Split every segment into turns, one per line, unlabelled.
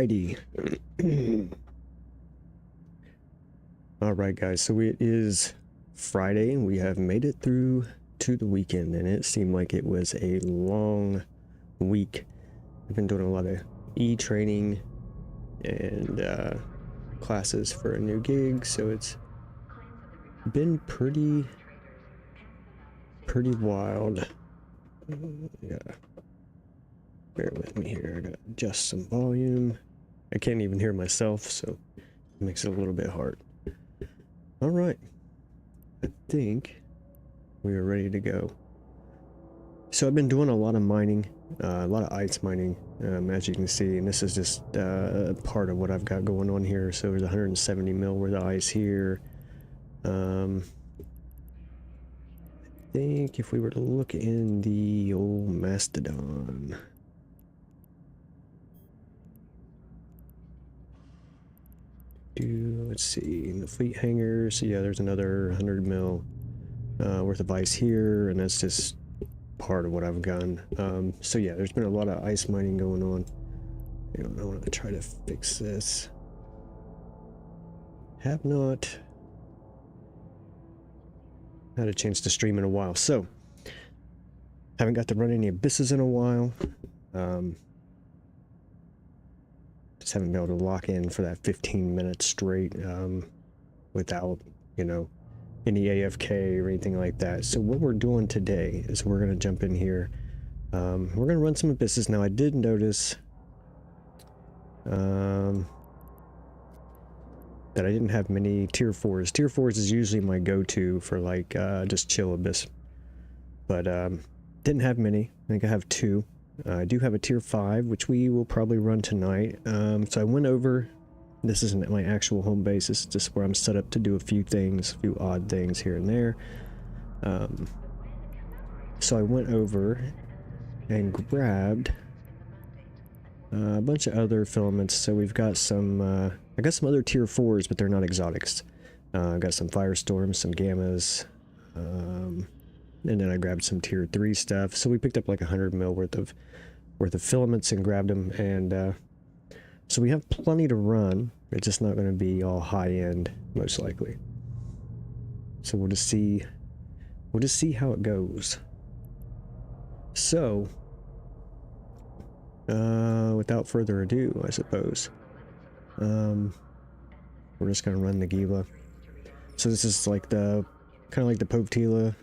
Alrighty. Alright guys, so it is Friday and we have made it through to the weekend, and it seemed like it was a long week. I've been doing a lot of e-training and classes for a new gig, so it's been pretty wild. Yeah. Bear with me here, I gotta adjust some volume. I can't even hear myself, so it makes it a little bit hard. Alright, I think we are ready to go. So I've been doing a lot of mining, a lot of ice mining, as you can see, and this is just part of what I've got going on here. So there's 170 mil worth of ice here. I think if we were to look in the old Mastodon, let's see, in the fleet hangars, yeah, there's another 100 mil worth of ice here, and that's just part of what I've done. So yeah, there's been a lot of ice mining going on. I want to try to fix this. Have not had a chance to stream in a while, so haven't got to run any abysses in a while. Just haven't been able to lock in for that 15 minutes straight without, you know, any AFK or anything like that. So what we're doing today is we're going to jump in here. We're going to run some abysses. Now I did notice that I didn't have many tier 4s. Tier 4s is usually my go-to for like just chill abyss. But didn't have many. I think I have 2. I do have a tier 5, which we will probably run tonight. So I went over, this isn't my actual home base, this is just where I'm set up to do a few things, a few odd things here and there. So I went over and grabbed a bunch of other filaments. So we've got some, I got some other tier 4s, but they're not exotics. I got some firestorms, some gammas, and then I grabbed some tier 3 stuff. So we picked up like 100 mil worth of filaments and grabbed them, and so we have plenty to run. It's just not going to be all high end, most likely. So we'll just see how it goes. So without further ado, I suppose, we're just going to run the Gila. So this is like the kind of like the Pope Gila,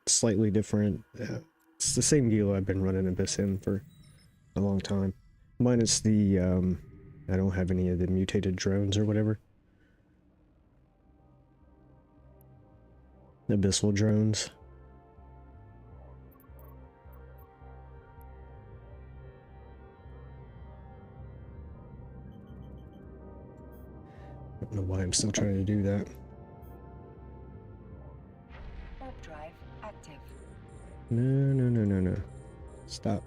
slightly different. It's the same Gila I've been running Abyss in for a long time. Minus the, I don't have any of the mutated drones or whatever. Abyssal drones. I don't know why I'm still trying to do that. No. Stop.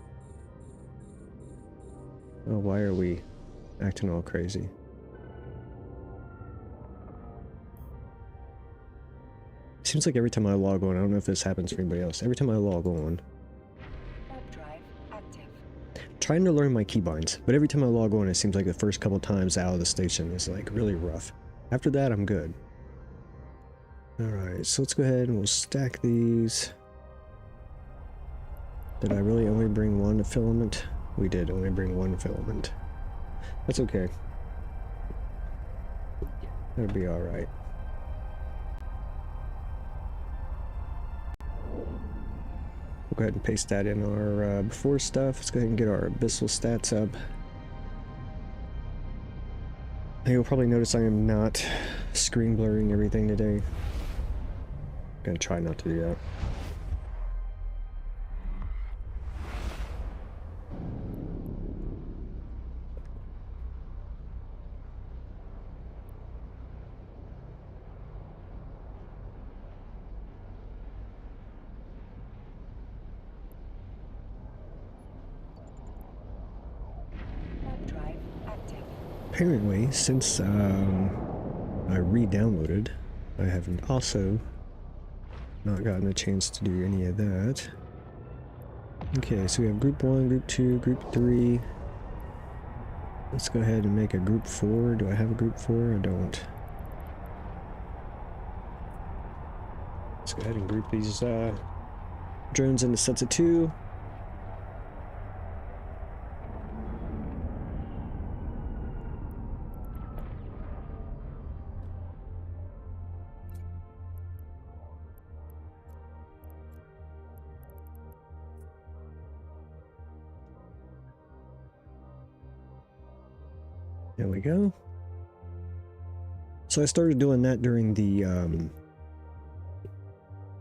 Oh, why are we acting all crazy? Seems like every time I log on, I don't know if this happens for anybody else, every time I log on, I'm trying to learn my keybinds, but every time I log on, it seems like the first couple times out of the station is like really rough. After that, I'm good. Alright, so let's go ahead and we'll stack these. Did I really only bring 1 filament? We did only bring 1 filament. That's okay. That'll be alright. We'll go ahead and paste that in our before stuff. Let's go ahead and get our abyssal stats up. You'll probably notice I am not screen blurring everything today. I'm gonna try not to do that. Apparently, since I re-downloaded, I have also not gotten a chance to do any of that. Okay, so we have group 1, group 2, group 3. Let's go ahead and make a group 4. Do I have a group 4? I don't. Let's go ahead and group these drones into sets of 2. There we go. So I started doing that during the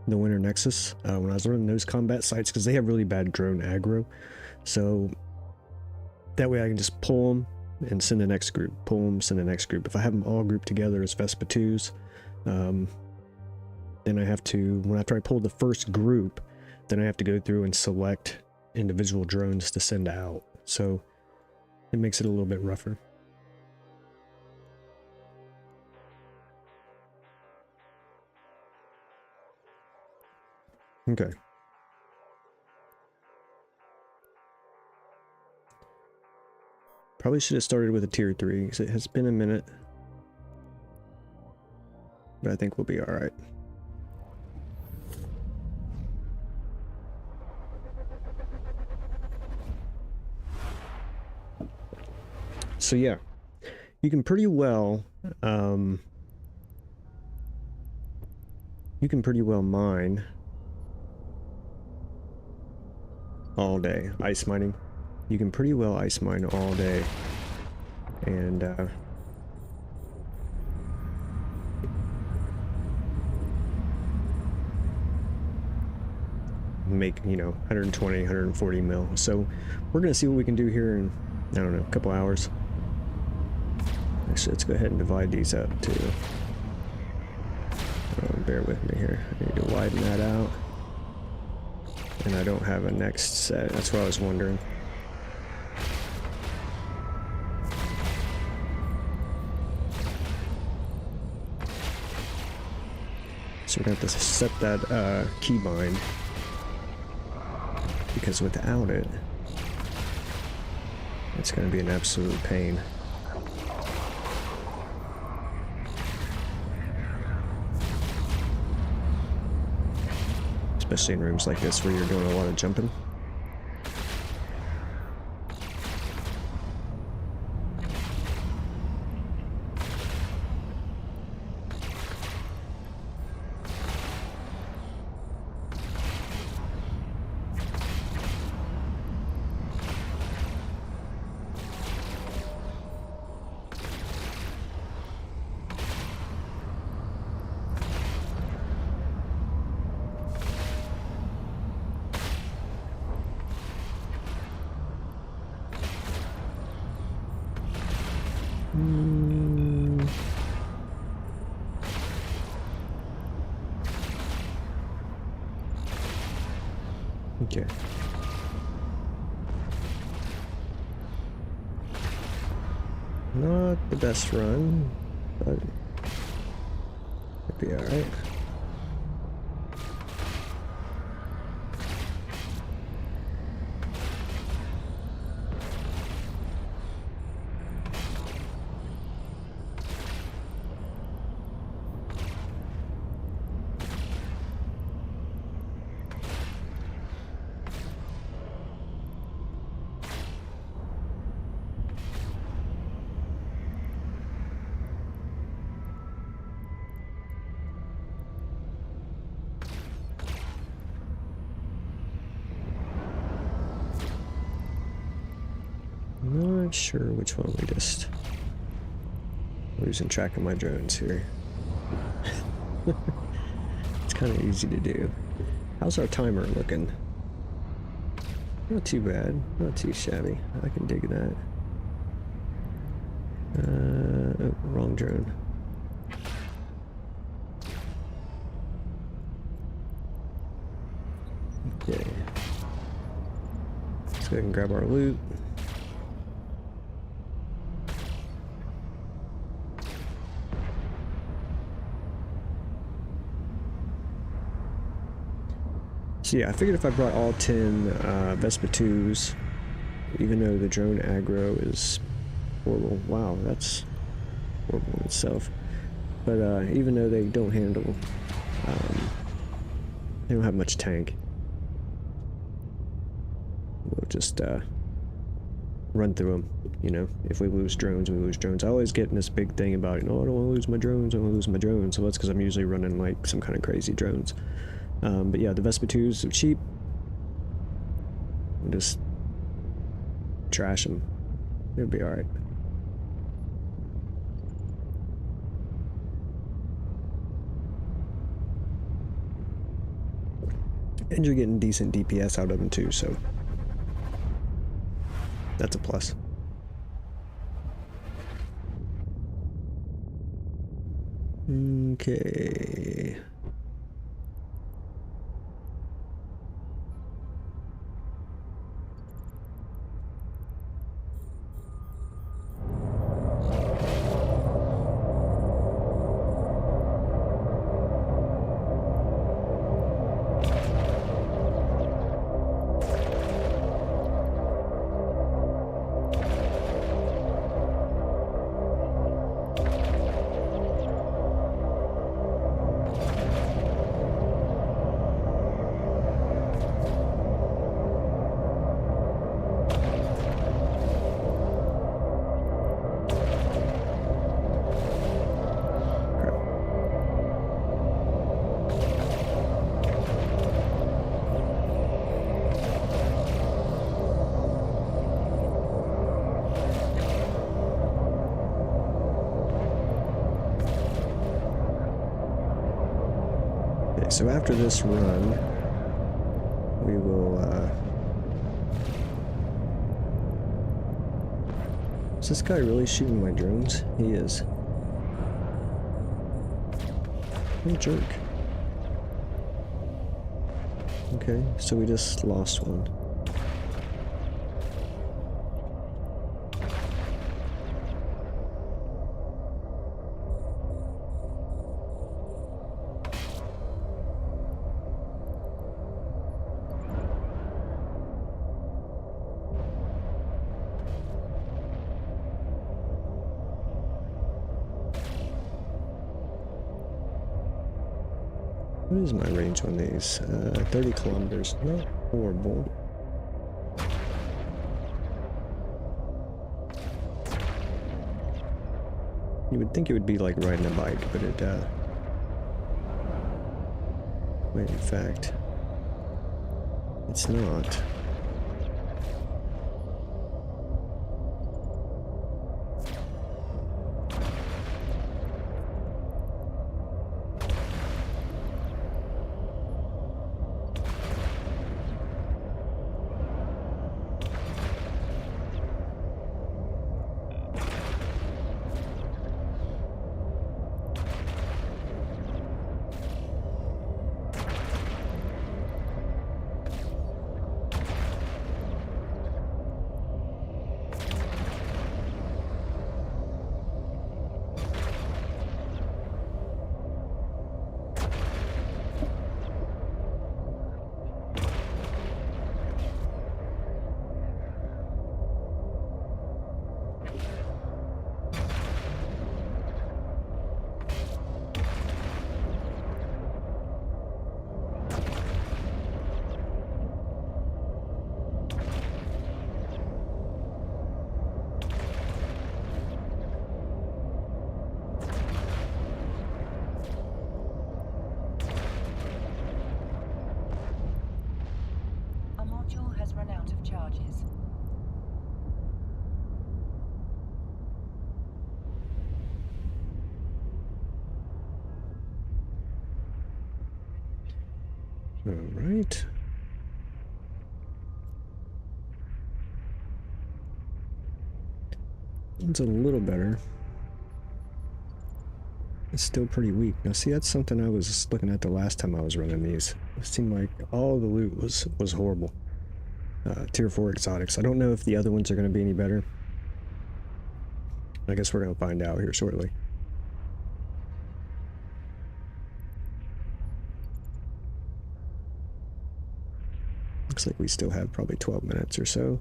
Winter Nexus when I was learning those combat sites, because they have really bad drone aggro. So that way I can just pull them and send the next group, pull them, send the next group. If I have them all grouped together as Vespa 2s, then I have to, after I pull the first group, then I have to go through and select individual drones to send out. So it makes it a little bit rougher. Okay. Probably should have started with a tier 3, because it has been a minute. But I think we'll be alright. So yeah, you can pretty well mine all day. Ice mining. You can pretty well ice mine all day and make, you know, 120, 140 mil. So we're gonna see what we can do here in, I don't know, a couple hours. Actually, let's go ahead and divide these up too. Bear with me here. I need to widen that out. And I don't have a next set. That's what I was wondering. So we're going to have to set that keybind, because without it, it's going to be an absolute pain. Especially in rooms like this where you're doing a lot of jumping. Okay. Not the best run, but it'll be alright. Not sure which one we just... losing track of my drones here. It's kind of easy to do. How's our timer looking? Not too bad. Not too shabby. I can dig that. Oh, wrong drone. Okay. Let's go ahead and grab our loot. So yeah, I figured if I brought all 10 Vespa 2s, even though the drone aggro is horrible. Wow, that's horrible in itself. But even though they don't handle, they don't have much tank, we'll just run through them. You know, if we lose drones, we lose drones. I always get in this big thing about, no, I don't want to lose my drones, I don't want to lose my drones. So that's because I'm usually running like some kind of crazy drones. But yeah, the Vespa 2s are cheap. We'll just trash them. It'll be alright. And you're getting decent DPS out of them too, so that's a plus. Okay. So after this run, we will, is this guy really shooting my drones? He is. What a jerk. Okay, so we just lost one. What is my range on these? 30 kilometers. Not horrible. You would think it would be like riding a bike, but it, wait, in fact, it's not. All right. It's a little better. It's still pretty weak. Now see, that's something I was looking at the last time I was running these. It seemed like all the loot was horrible. Tier 4 exotics. I don't know if the other ones are going to be any better. I guess we're going to find out here shortly. Looks like we still have probably 12 minutes or so.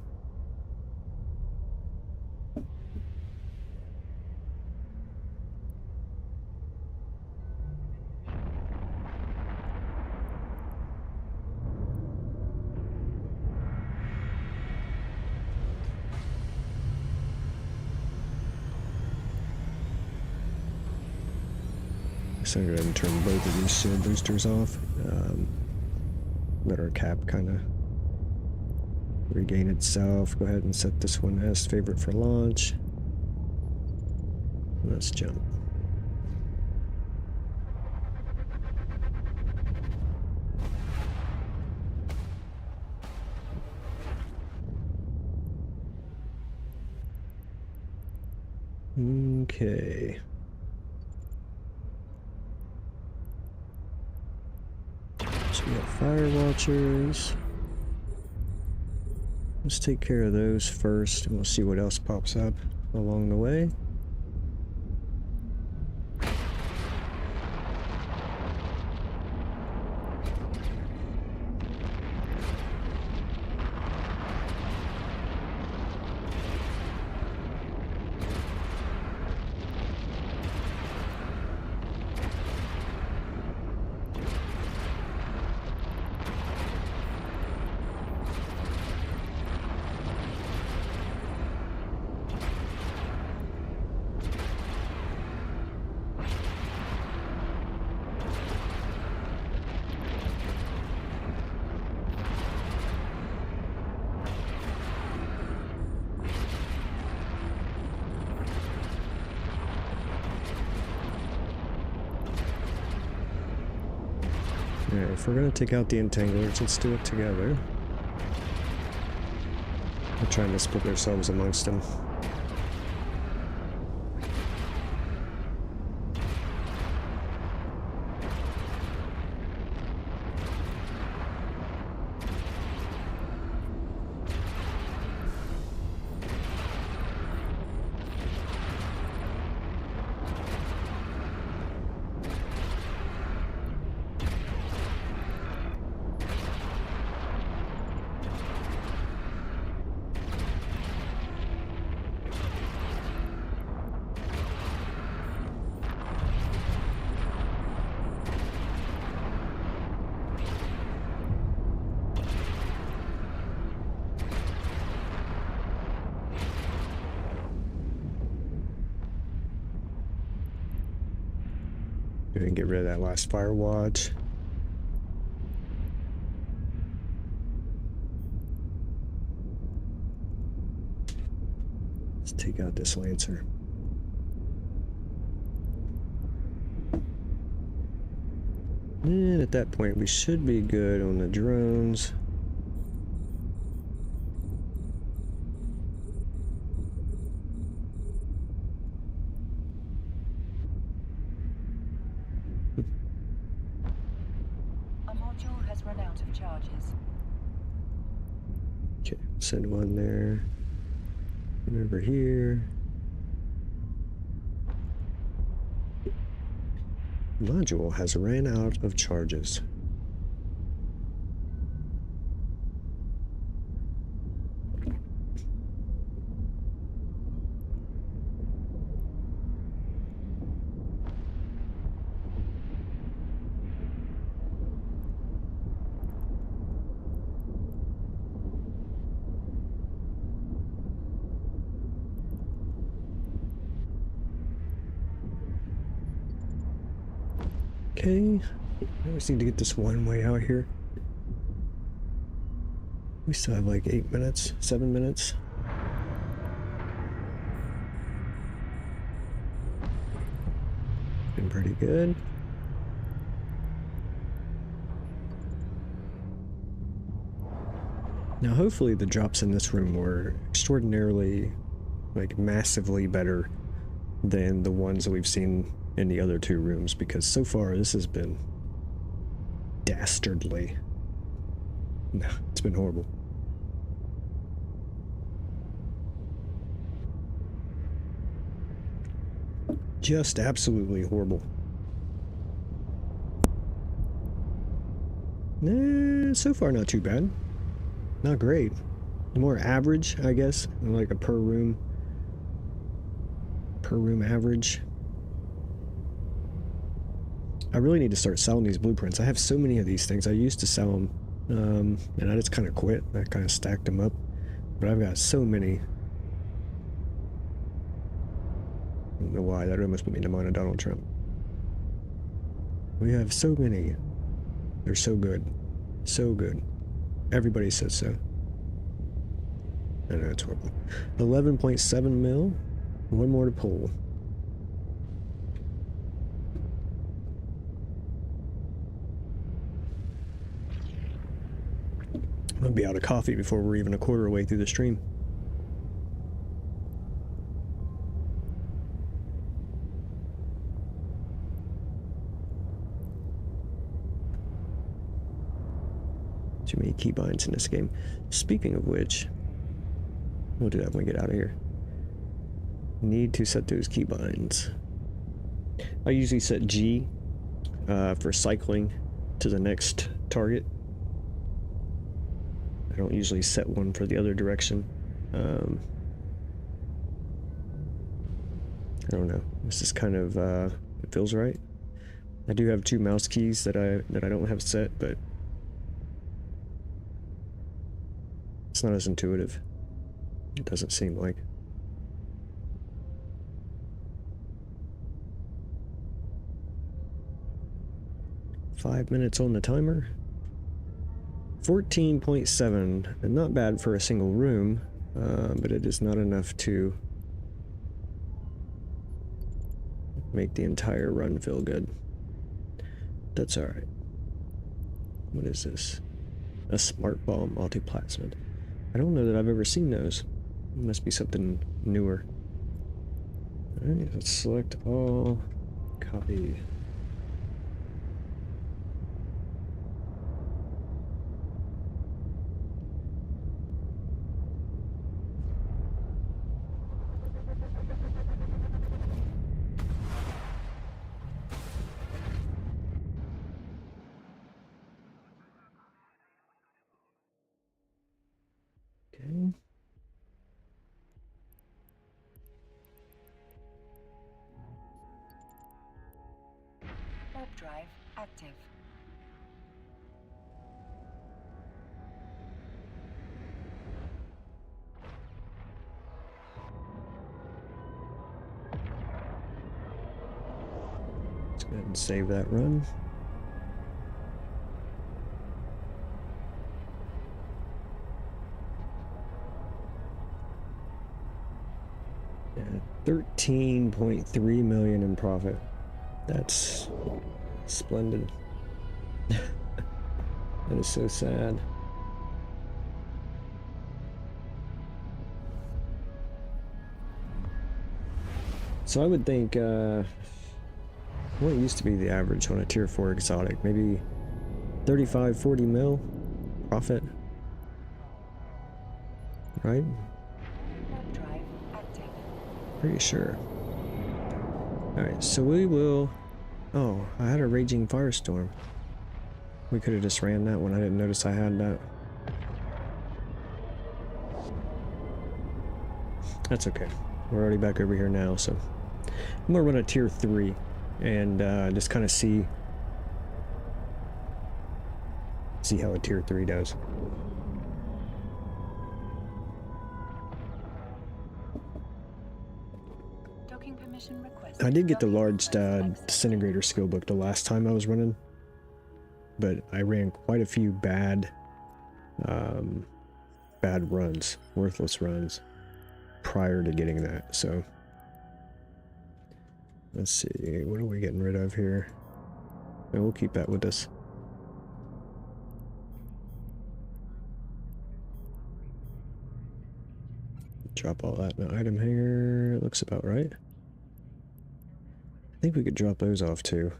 So I'm going to turn both of these shield boosters off. Let our cap kind of regain itself. Go ahead and set this one as favorite for launch. Let's jump. Okay. So we got fire watchers. Let's take care of those first, and we'll see what else pops up along the way. Alright, if we're gonna take out the entanglers, let's do it together. We're trying to split ourselves amongst them. Go ahead and get rid of that last fire watch. Let's take out this lancer. And at that point, we should be good on the drones. Okay, send one there. One over here. Module has ran out of charges. Okay, I just need to get this one way out here. We still have like 8 minutes, 7 minutes. Been pretty good. Now hopefully the drops in this room were extraordinarily, like massively better than the ones that we've seen in the other two rooms, because so far this has been dastardly. No, it's been horrible. Just absolutely horrible. Nah, so far not too bad. Not great. More average, I guess, like a per room average. I really need to start selling these blueprints. I have so many of these things. I used to sell them, and I just kind of quit. I kind of stacked them up, but I've got so many. I don't know why. That almost put me in the mind of Donald Trump. We have so many. They're so good. So good. Everybody says so. I know, it's horrible. 11.7 mil. One more to pull. I'm gonna be out of coffee before we're even a quarter way through the stream. Too many keybinds in this game. Speaking of which, we'll do that when we get out of here. Need to set those keybinds. I usually set G for cycling to the next target. I don't usually set one for the other direction. I don't know. This is kind of it feels right. I do have two mouse keys that I don't have set, but it's not as intuitive. It doesn't seem like. Five minutes on the timer. 14.7, and not bad for a single room, but it is not enough to make the entire run feel good. That's alright. What is this? A smart ball multi-plasmid. I don't know that I've ever seen those. It must be something newer. Alright, let's select all. Copy. Okay.
Warp drive active.
Let's go ahead and save that run. Yeah, 13.3 million in profit. That's splendid. That is so sad. So I would think, what used to be the average on a tier 4 exotic? Maybe 35, 40 mil profit? Right?
Drive active.
Pretty sure. Alright, so we will... Oh, I had a raging firestorm. We could have just ran that one. I didn't notice I had that. That's okay. We're already back over here now, so... I'm gonna run a tier 3 and just kind of see how a tier 3 does.
Docking permission requested.
I did get the large disintegrator skill book the last time I was running, but I ran quite a few bad runs, worthless runs, prior to getting that, so... Let's see, what are we getting rid of here? And we'll keep that with us. Drop all that in the item hanger. Looks about right. I think we could drop those off too.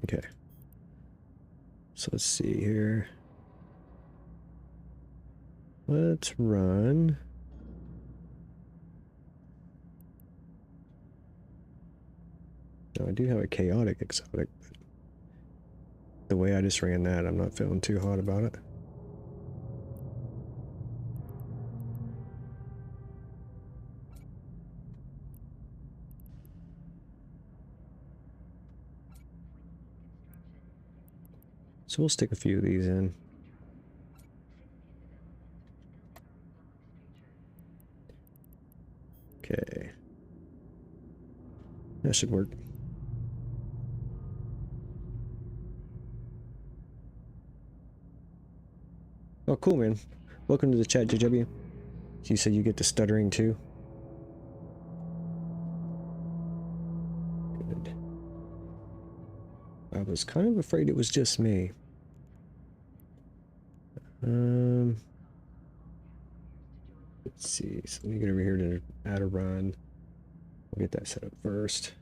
Okay. So let's see here. Let's run. Now, I do have a chaotic exotic, but the way I just ran that, I'm not feeling too hot about it. So we'll stick a few of these in. Okay. That should work. Oh, cool, man. Welcome to the chat, JW. You say you get the stuttering too? Good. I was kind of afraid it was just me. Let's see. So let me get over here to add a run. We'll get that set up first.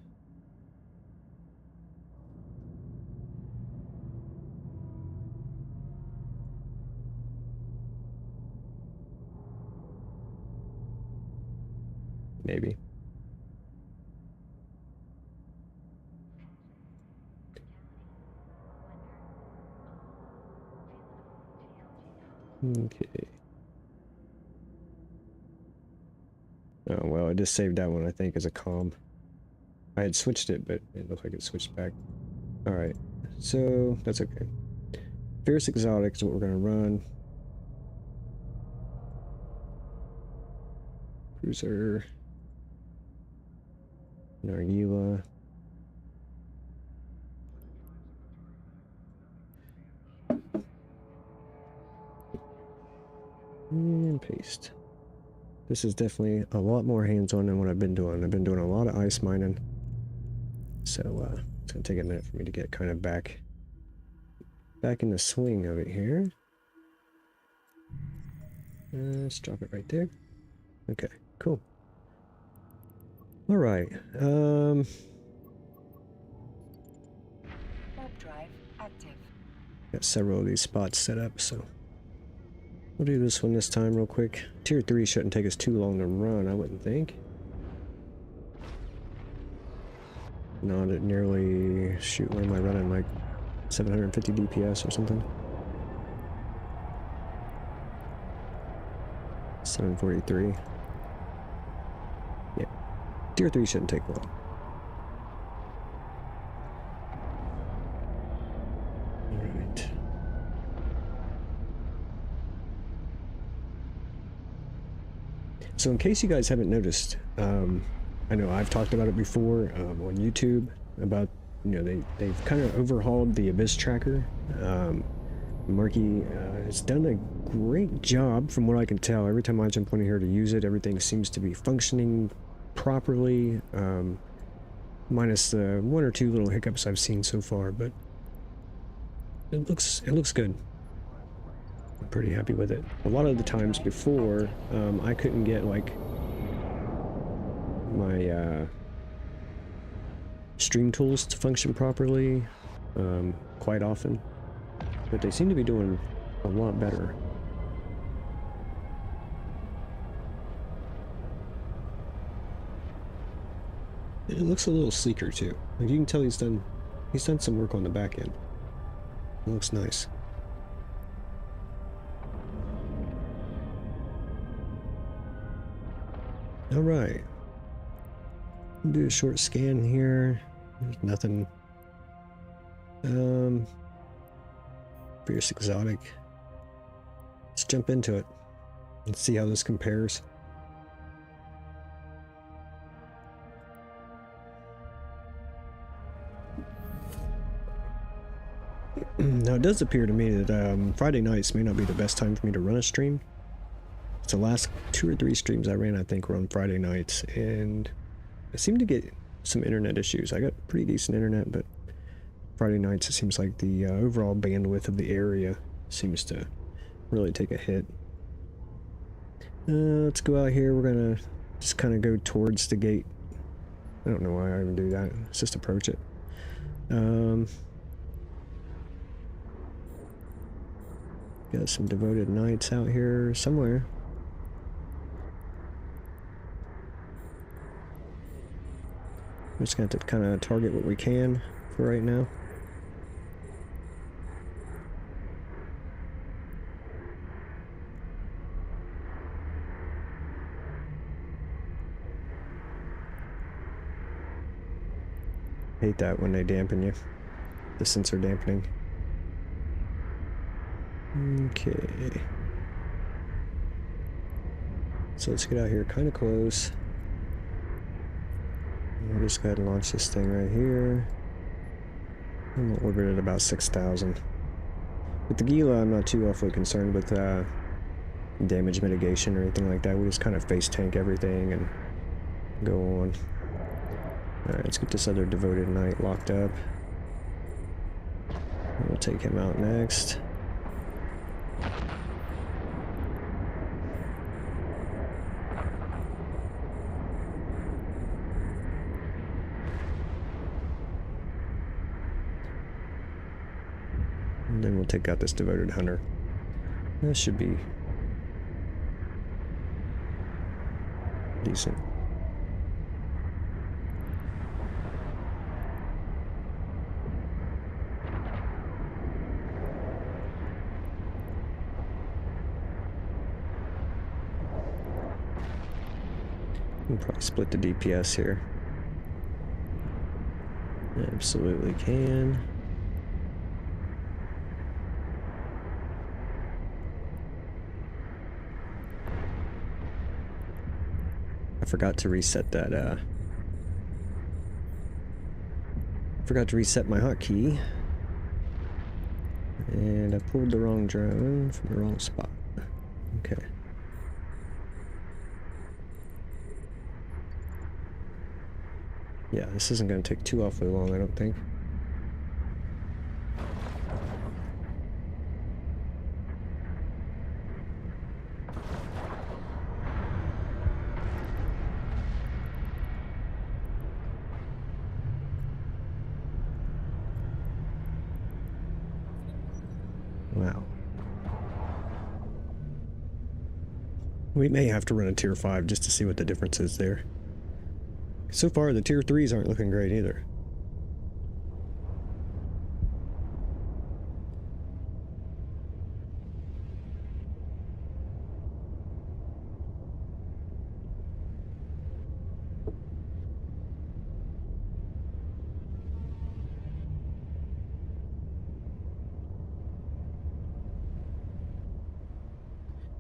Maybe. Okay. Oh, well, I just saved that one, I think, as a comm. I had switched it, but it looked like it switched back. Alright, so that's okay. Fierce Exotic is what we're going to run. Cruiser. Gila. And paste. This is definitely a lot more hands-on than what I've been doing. I've been doing a lot of ice mining. So, it's going to take a minute for me to get kind of back in the swing of it here. Let's drop it right there. Okay, cool. Alright,
Warp drive active.
got several of these spots set up, so we'll do this one this time real quick. Tier 3 shouldn't take us too long to run, I wouldn't think. Not at nearly... shoot, what am I running, like 750 DPS or something? 743. Yeah, Tier 3 shouldn't take long. Alright. So in case you guys haven't noticed, I know I've talked about it before on YouTube about, you know, they've kind of overhauled the Abyss tracker. Marky has done a great job from what I can tell. Every time I jump on here to use it, everything seems to be functioning properly, minus the one or two little hiccups I've seen so far, but it looks good. I'm pretty happy with it. A lot of the times before, I couldn't get like my stream tools to function properly quite often, but they seem to be doing a lot better. It looks a little sleeker too. Like you can tell he's done some work on the back end. It looks nice. All right. Do a short scan here. There's nothing. Fierce Exotic. Let's jump into it and see how this compares. Now it does appear to me that Friday nights may not be the best time for me to run a stream. It's the last 2 or 3 streams I ran, I think, were on Friday nights, and I seem to get some internet issues. I got pretty decent internet, but Friday nights it seems like the overall bandwidth of the area seems to really take a hit. Let's go out here. We're gonna just kind of go towards the gate. I don't know why I even do that. Let's just approach it. Got some devoted knights out here somewhere. I'm just going to have to kind of target what we can for right now. Hate that when they dampen you. The sensor dampening. Okay. So let's get out here kind of close. We'll just go ahead and launch this thing right here. And we'll orbit at about 6,000. With the Gila, I'm not too awfully concerned with damage mitigation or anything like that. We just kind of face tank everything and go on. Alright, let's get this other devoted knight locked up. We'll take him out next. And then we'll take out this devoted hunter. That should be decent. We'll probably split the DPS here. Absolutely can. I forgot to reset that, forgot to reset my hotkey. And I pulled the wrong drone from the wrong spot. Okay. Yeah, this isn't going to take too awfully long, I don't think. Wow. We may have to run a tier 5 just to see what the difference is there. So far, the tier 3s aren't looking great either.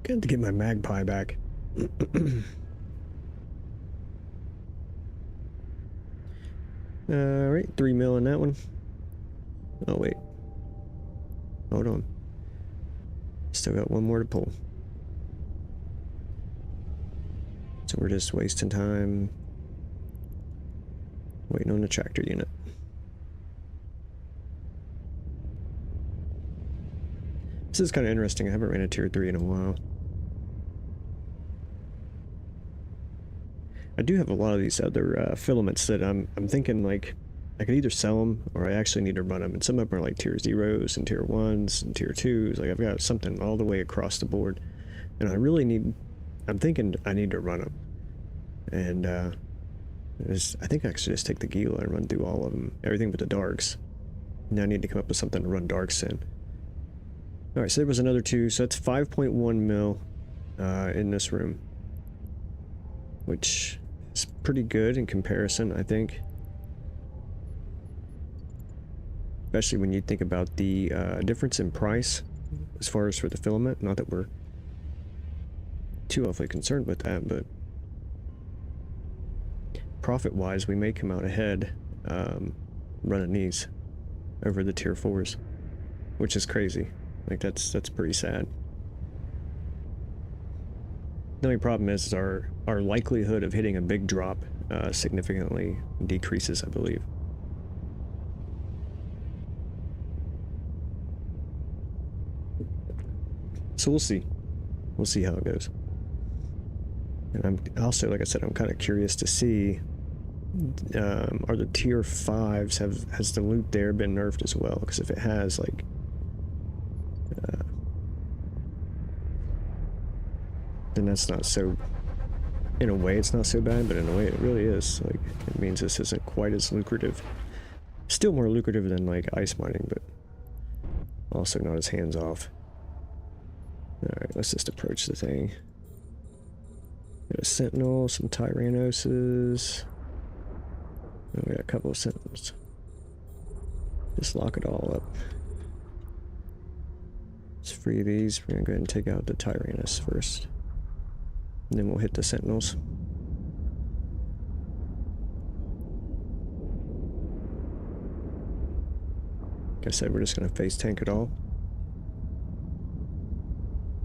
Got to get my magpie back. Alright, 3 mil in that one. Oh, wait. Hold on. Still got one more to pull. So we're just wasting time waiting on the tractor unit. This is kind of interesting. I haven't ran a tier 3 in a while. I do have a lot of these other filaments that I'm thinking like I could either sell them or I actually need to run them. And some of them are like tier 0s and tier 1s and tier 2s. Like I've got something all the way across the board. And I really need, I'm thinking I need to run them. And I think I should just take the Gila and run through all of them. Everything but the darks. Now I need to come up with something to run darks in. Alright, so there was another 2. So that's 5.1 mil in this room. Which is pretty good in comparison, I think. Especially when you think about the difference in price as far as for the filament. Not that we're too awfully concerned with that, but profit-wise, we may come out ahead running these over the tier 4s, which is crazy. Like that's pretty sad. The only problem is our likelihood of hitting a big drop significantly decreases, I believe. So we'll see. We'll see how it goes. And I'm also, like I said, I'm kind of curious to see are the tier 5s has the loot there been nerfed as well? Because if it has, like then that's not so, in a way it's not so bad, but in a way it really is. Like, it means this isn't quite as lucrative. Still more lucrative than like ice mining, but also not as hands-off. Alright, let's just approach the thing. Got a sentinel, some tyrannoses. Oh, we got a couple of sentinels. Just lock it all up. Let's free these. We're gonna go ahead and take out the Tyrannus first. And then we'll hit the sentinels. Like I said, we're just gonna face tank it all.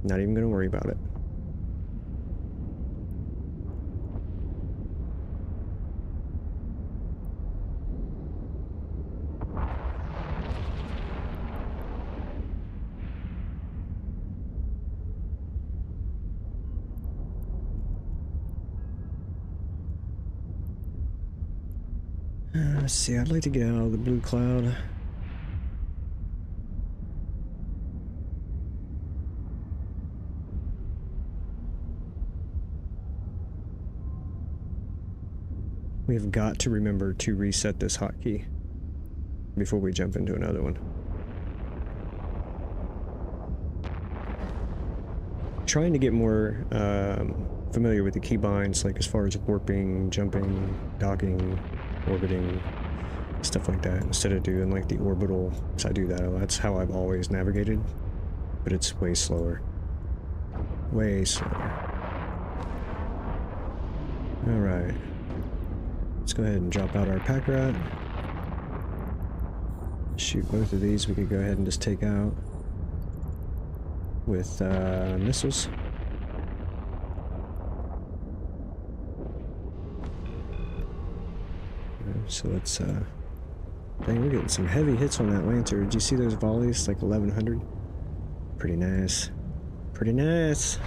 Not even gonna worry about it. Let's see, I'd like to get out of the blue cloud. We've got to remember to reset this hotkey before we jump into another one. Trying to get more familiar with the keybinds, like as far as warping, jumping, docking, orbiting, stuff like that, instead of doing like the orbital. So I do that. That's how I've always navigated, but it's way slower. Way slower. Alright. Let's go ahead and drop out our pack rat. Shoot both of these we could go ahead and just take out with missiles. So let's dang, we're getting some heavy hits on that Lancer. Did you see those volleys? Like 1100? Pretty nice. Pretty nice.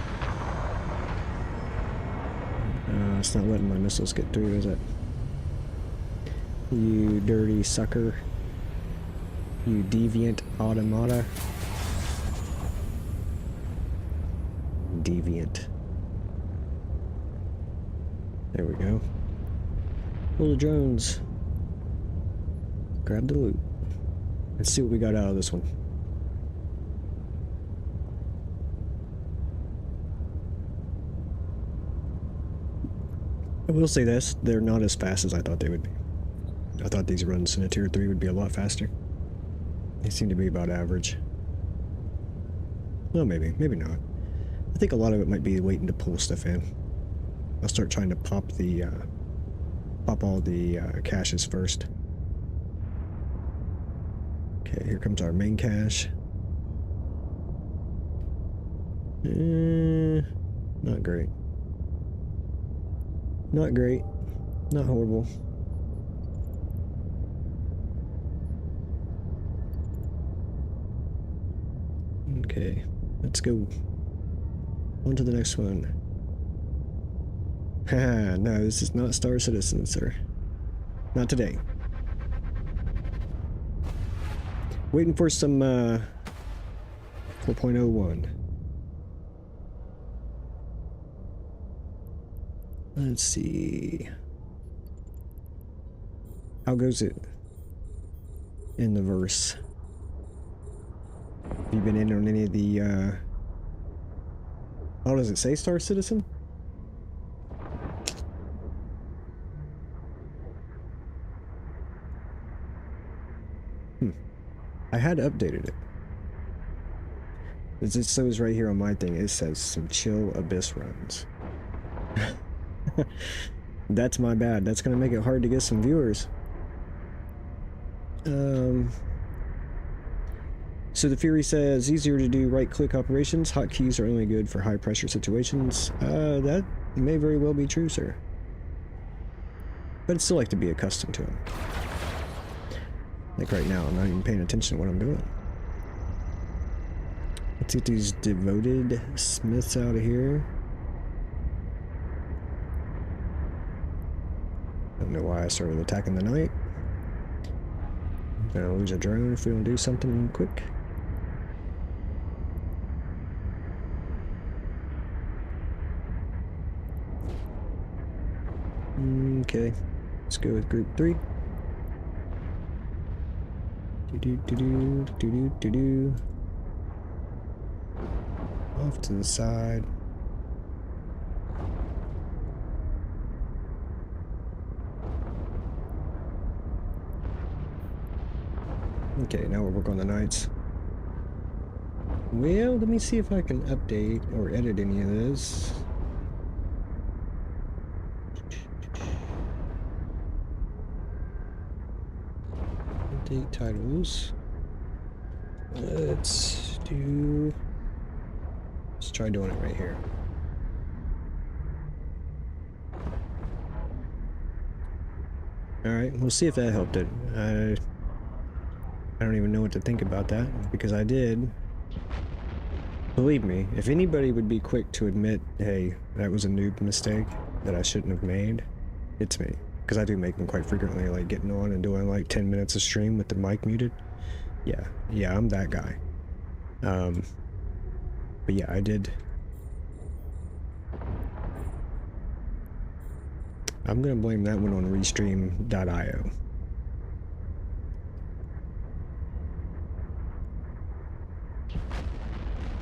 It's not letting my missiles get through, is it? You dirty sucker. You deviant automata. Deviant. There we go. Pull the drones. Grab the loot. Let's see what we got out of this one. I will say this, they're not as fast as I thought they would be. I thought these runs in a tier 3 would be a lot faster. They seem to be about average. Well, maybe not. I think a lot of it might be waiting to pull stuff in. I'll start trying to pop all the caches first. Okay, here comes our main cache. Not great. Not great. Not horrible. Okay, let's go. On to the next one. Haha, no, this is not Star Citizen, sir. Not today. Waiting for some 4.01. Let's see. How goes it in the verse? Have you been in on any of the oh, does it say Star Citizen? I had updated it. It just says right here on my thing, it says some chill Abyss runs. That's my bad. That's gonna make it hard to get some viewers. So the Fury says, easier to do right-click operations. Hotkeys are only good for high-pressure situations. That may very well be true, sir. But I'd still like to be accustomed to them. Like right now, I'm not even paying attention to what I'm doing. Let's get these devoted Smiths out of here. Don't know why I started attacking the night. Gonna lose a drone if we don't do something quick. Okay, let's go with group 3. Off to the side. Okay, now we'll work on the nights. Well, let me see if I can update or edit any of this. Update titles. Let's do Let's try doing it right here. Alright, we'll see if that helped it. I don't even know what to think about that, because I did. Believe me, if anybody would be quick to admit, hey, that was a noob mistake that I shouldn't have made, it's me. Because I do make them quite frequently, like getting on and doing like 10 minutes of stream with the mic muted. Yeah, I'm that guy. But yeah, I did. I'm gonna blame that one on restream.io.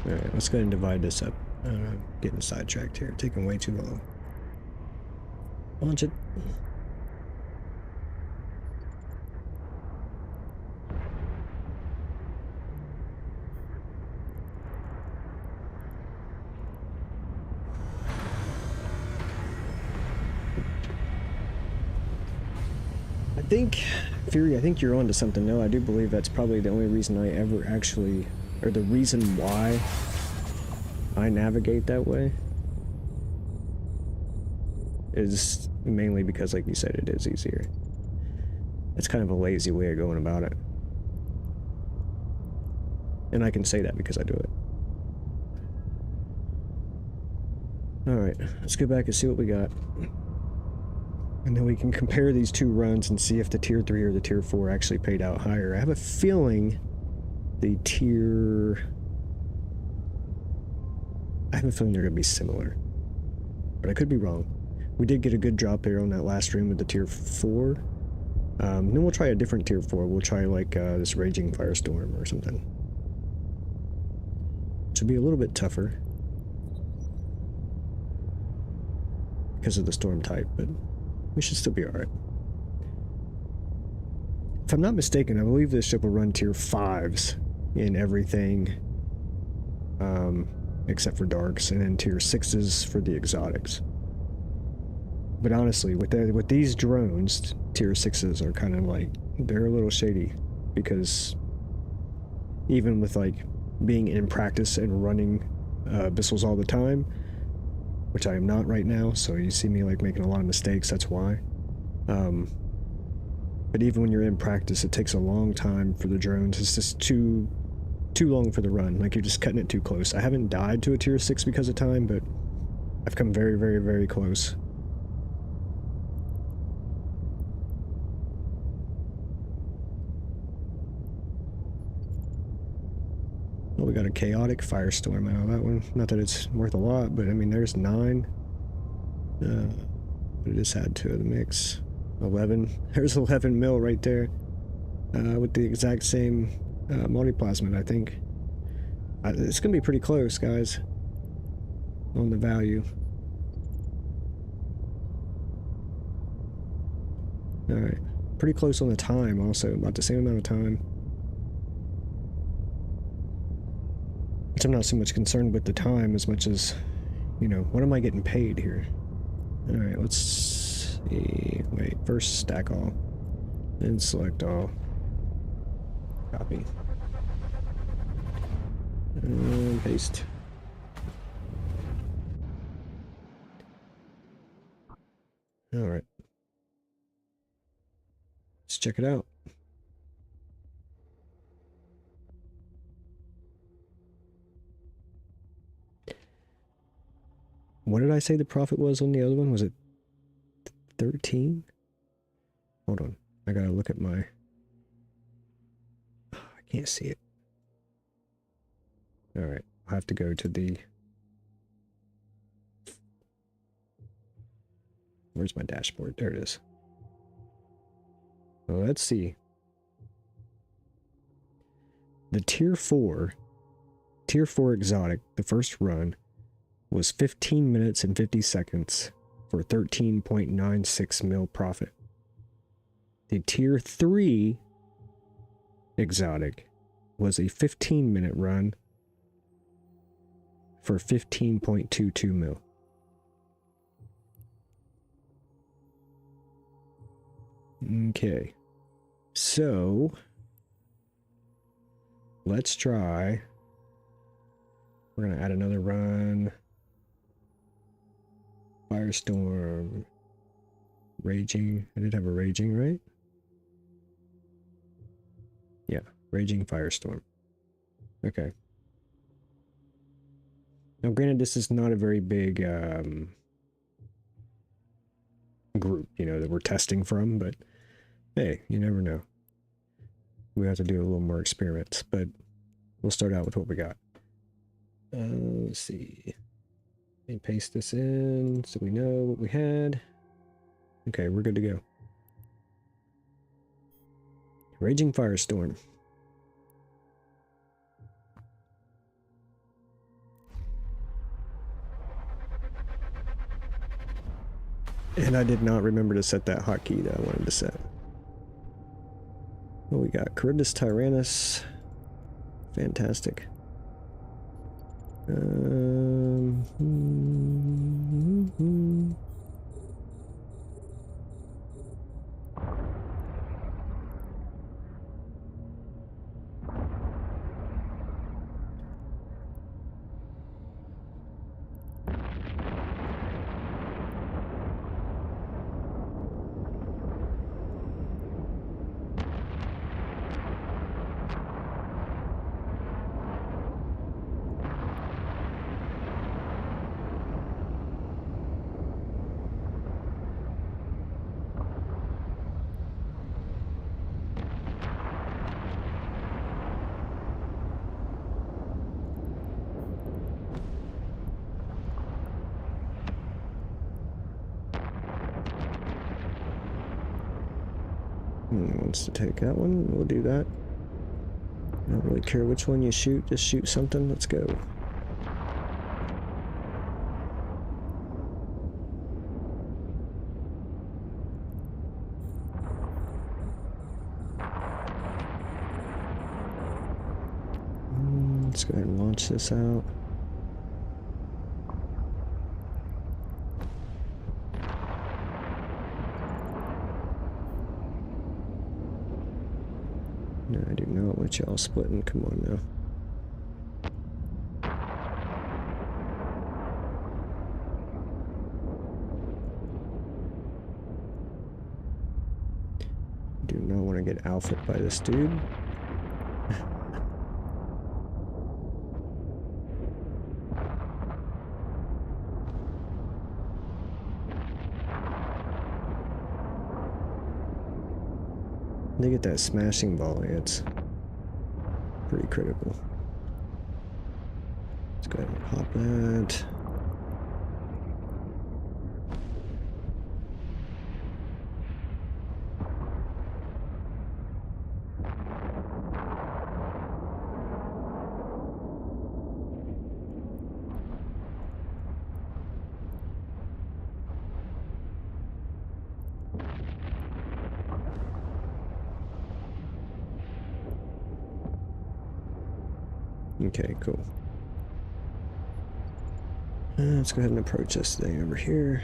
Alright, let's go ahead and divide this up. Getting sidetracked here, taking way too long. Launch it. Fury, I think you're onto something. No, I do believe that's probably the only reason I ever actually, or the reason why I navigate that way is mainly because, like you said, it is easier. It's kind of a lazy way of going about it. And I can say that because I do it. Alright, let's go back and see what we got. And then we can compare these two runs and see if the tier 3 or the tier 4 actually paid out higher. I have a feeling the tier... I have a feeling they're going to be similar. But I could be wrong. We did get a good drop there on that last room with the tier 4. Then we'll try a different tier 4. We'll try like this Raging Firestorm or something. Which will be a little bit tougher. Because of the storm type, but we should still be alright. If I'm not mistaken, I believe this ship will run tier 5s in everything, except for darks, and then tier 6s for the exotics. But honestly, with these drones, tier 6s are kind of like, they're a little shady, because even with like being in practice and running Abyssals all the time, which I am not right now, so you see me like making a lot of mistakes, that's why. But even when you're in practice, it takes a long time for the drones. It's just too long for the run. Like, you're just cutting it too close. I haven't died to a tier 6 because of time, but I've come very, very, very close. Well, we got a chaotic firestorm out of that one. Not that it's worth a lot, but I mean, there's 9. But it just add to the mix. 11. There's 11 mil right there. With the exact same multiplasmid, I think. It's gonna be pretty close, guys. On the value. Alright. Pretty close on the time, also. About the same amount of time. Which I'm not so much concerned with the time as much as, you know, what am I getting paid here? Alright, let's see. Wait, first stack all. Then select all. Copy. And paste. Alright. Let's check it out. What did I say the profit was on the other one? Was it 13? Hold on. I gotta look at my... I can't see it. Alright. I'll have to go to the... Where's my dashboard? There it is. Well, let's see. The tier 4 exotic, the first run, was 15 minutes and 50 seconds for 13.96 mil profit. The tier 3 exotic was a 15-minute run for 15.22 mil. Okay, so let's try We're gonna add another run. Firestorm. Raging. I did have a raging, right? Yeah, raging firestorm. Okay. Now, granted, this is not a very big group, you know, that we're testing from, but hey, you never know. We have to do a little more experiments, but we'll start out with what we got. Let's see. Let me paste this in so we know what we had. Okay, we're good to go. Raging firestorm. And I did not remember to set that hotkey that I wanted to set. Well, we got Charybdis Tyrannus. Fantastic. Wants to take that one. We'll do that. I don't really care which one you shoot. Just shoot something. Let's go. Let's go ahead and launch this out. No, I do not want y'all splitting. Come on now. Do not want to get alpha by this dude. They get that smashing volley, it's pretty critical. Let's go ahead and pop that. Okay, cool. Let's go ahead and approach this thing over here.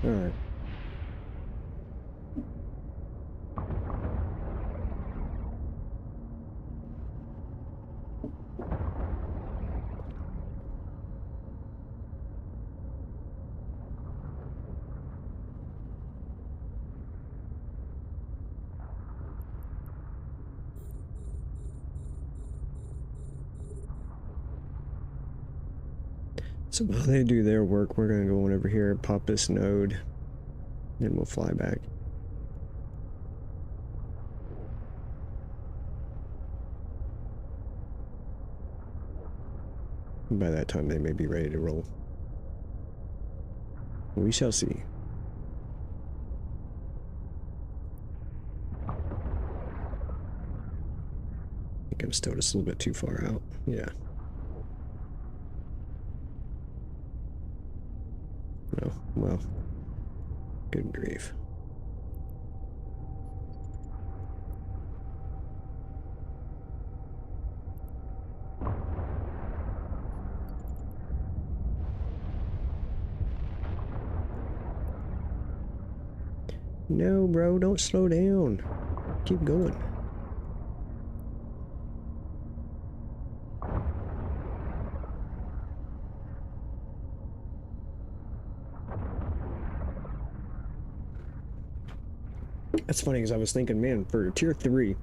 Alright. So while they do their work, we're going to go on over here and pop this node. Then we'll fly back. And by that time, they may be ready to roll. We shall see. I think I'm still just a little bit too far out. Yeah. Oh, well. Good grief. No, bro, don't slow down. Keep going. That's funny because I was thinking, man, for tier 3,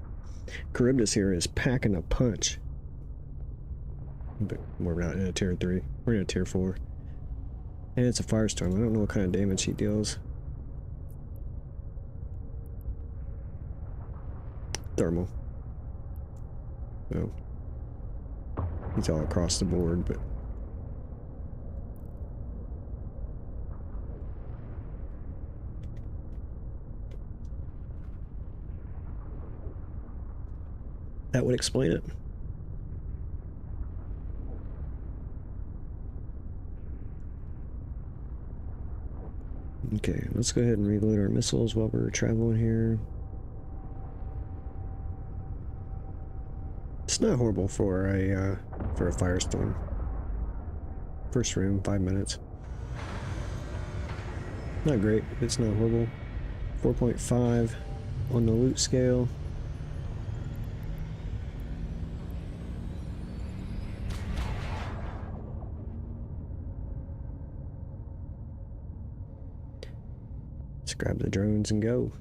Charybdis here is packing a punch. But we're not in a tier 3. We're in a tier 4. And it's a firestorm. I don't know what kind of damage he deals. Thermal. Oh. He's all across the board, but... that would explain it. Okay, let's go ahead and reload our missiles while we're traveling here. It's not horrible for a firestorm. First room, 5 minutes. Not great, it's not horrible. 4.5 on the loot scale. Let's grab the drones and go.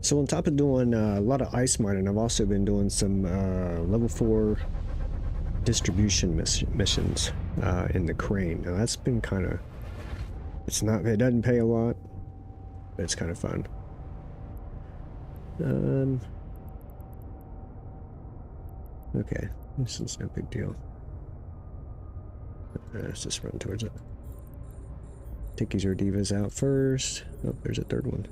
So on top of doing a lot of ice mining, I've also been doing some level 4 distribution missions in the crane. Now that's been kind of, it doesn't pay a lot, but it's kind of fun. Okay, this is no big deal. Let's just run towards it. Take these Erdivas out first. Oh, there's a third one.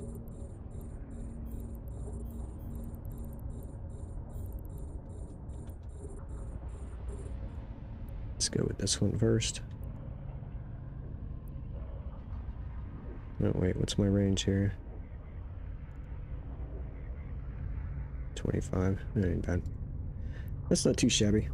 Let's go with this one first. Oh wait, what's my range here? 25. That ain't bad. That's not too shabby.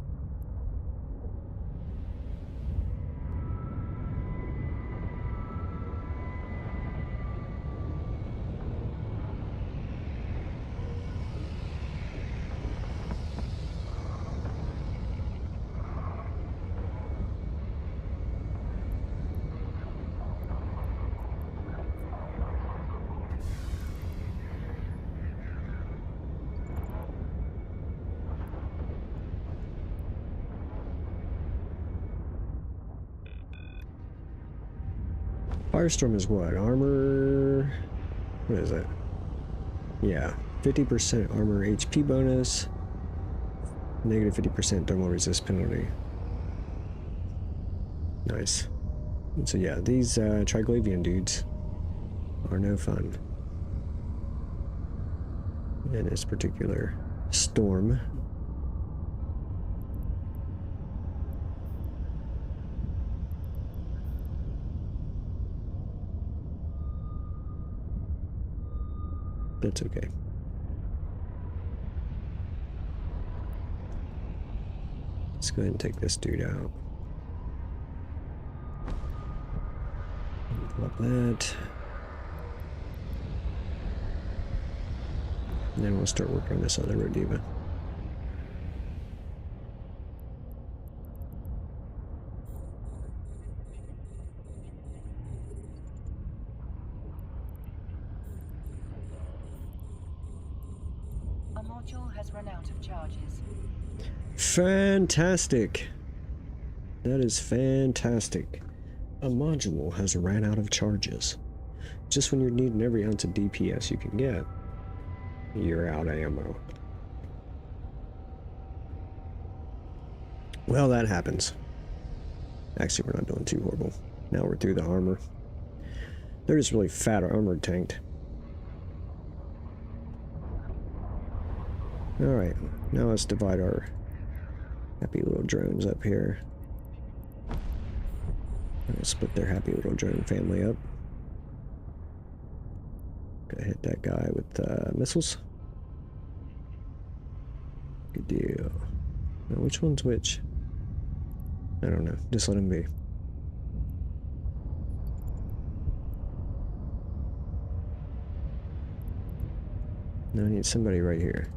Firestorm is what? Armor... what is it? Yeah, 50% armor HP bonus, negative 50% thermal resist penalty. Nice. And so yeah, these Triglavian dudes are no fun. In this particular storm. That's okay. Let's go ahead and take this dude out. Pull up that. And then we'll start working on this other Rodiva.
Has run out of charges.
Fantastic. That is fantastic. A module has ran out of charges. Just when you're needing every ounce of DPS you can get, you're out of ammo. Well, that happens. Actually, we're not doing too horrible. Now we're through the armor. They're just really fat armored tanked. Alright, now let's divide our happy little drones up here. I'll split their happy little drone family up. Gonna hit that guy with missiles. Good deal. Now, which one's which? I don't know. Just let him be. No, I need somebody right here.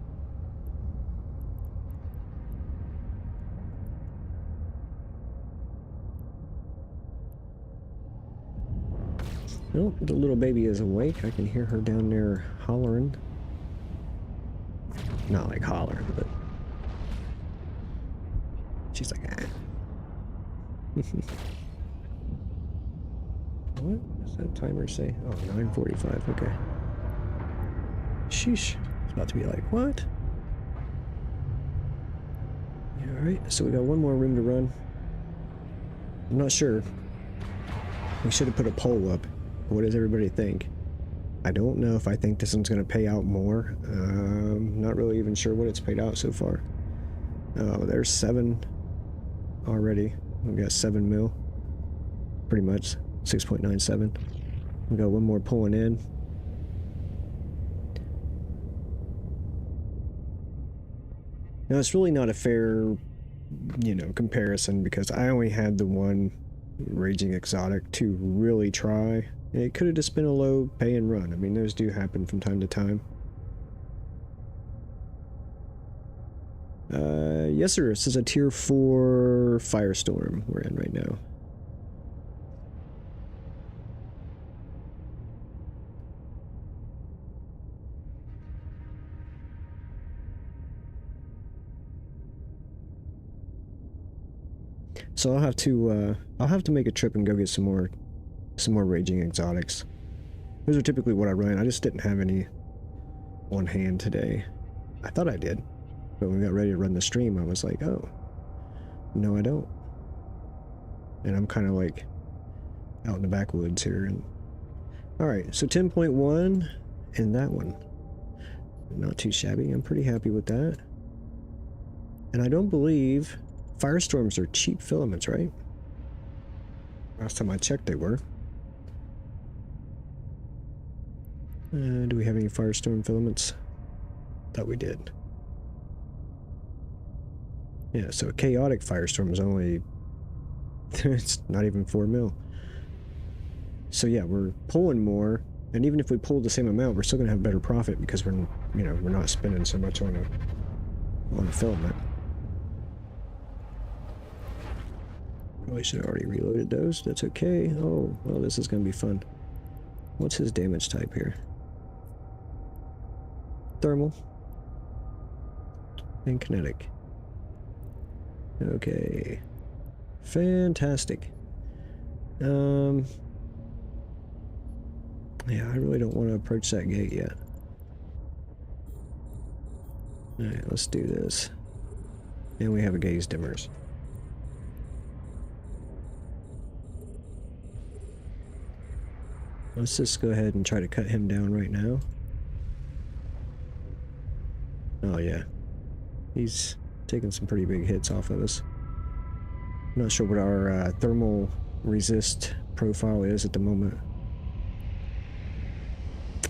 Oh, the little baby is awake. I can hear her down there hollering. Not like hollering, but she's like, ah. What does that timer say? Oh, 9:45, okay. Sheesh. It's about to be like, what? Yeah, alright, so we got one more room to run. I'm not sure. We should have put a poll up. What does everybody think? I don't know if I think this one's going to pay out more. Not really even sure what it's paid out so far. Oh, there's 7 already. We've got 7 mil. Pretty much. 6.97. We've got one more pulling in. Now, it's really not a fair, you know, comparison because I only had the one Raging Exotic to really try. It could have just been a low pay and run. I mean, those do happen from time to time. Yes, sir. This is a tier 4 Firestorm we're in right now. So I'll have to make a trip and go get some more Raging Exotics. Those are typically what I run. I just didn't have any on hand today. I thought I did, but when we got ready to run the stream, I was like, oh, no, I don't. And I'm kind of like out in the backwoods here. And all right, so 10.1 and that one, not too shabby. I'm pretty happy with that. And I don't believe Firestorms are cheap filaments, right? Last time I checked, they were. Do we have any Firestorm filaments? Thought we did. Yeah, so a chaotic Firestorm is only... it's not even 4 mil. So yeah, we're pulling more, and even if we pull the same amount, we're still gonna have better profit because we're, you know, we're not spending so much on a filament. Probably should have already reloaded those. That's okay. Oh, well, this is gonna be fun. What's his damage type here? Thermal and kinetic. Okay, fantastic. Yeah, I really don't want to approach that gate yet. All right, let's do this. And we have a gaze dimmers. Let's just go ahead and try to cut him down right now. Oh yeah, he's taking some pretty big hits off of us. I'm not sure what our thermal resist profile is at the moment.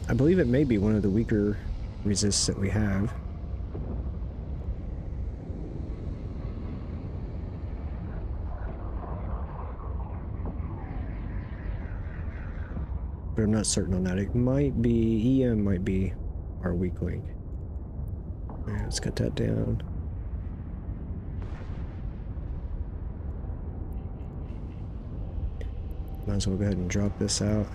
I believe it may be one of the weaker resists that we have. But I'm not certain on that. It might be, EM might be our weak link. Alright, let's cut that down. Might as well go ahead and drop this out.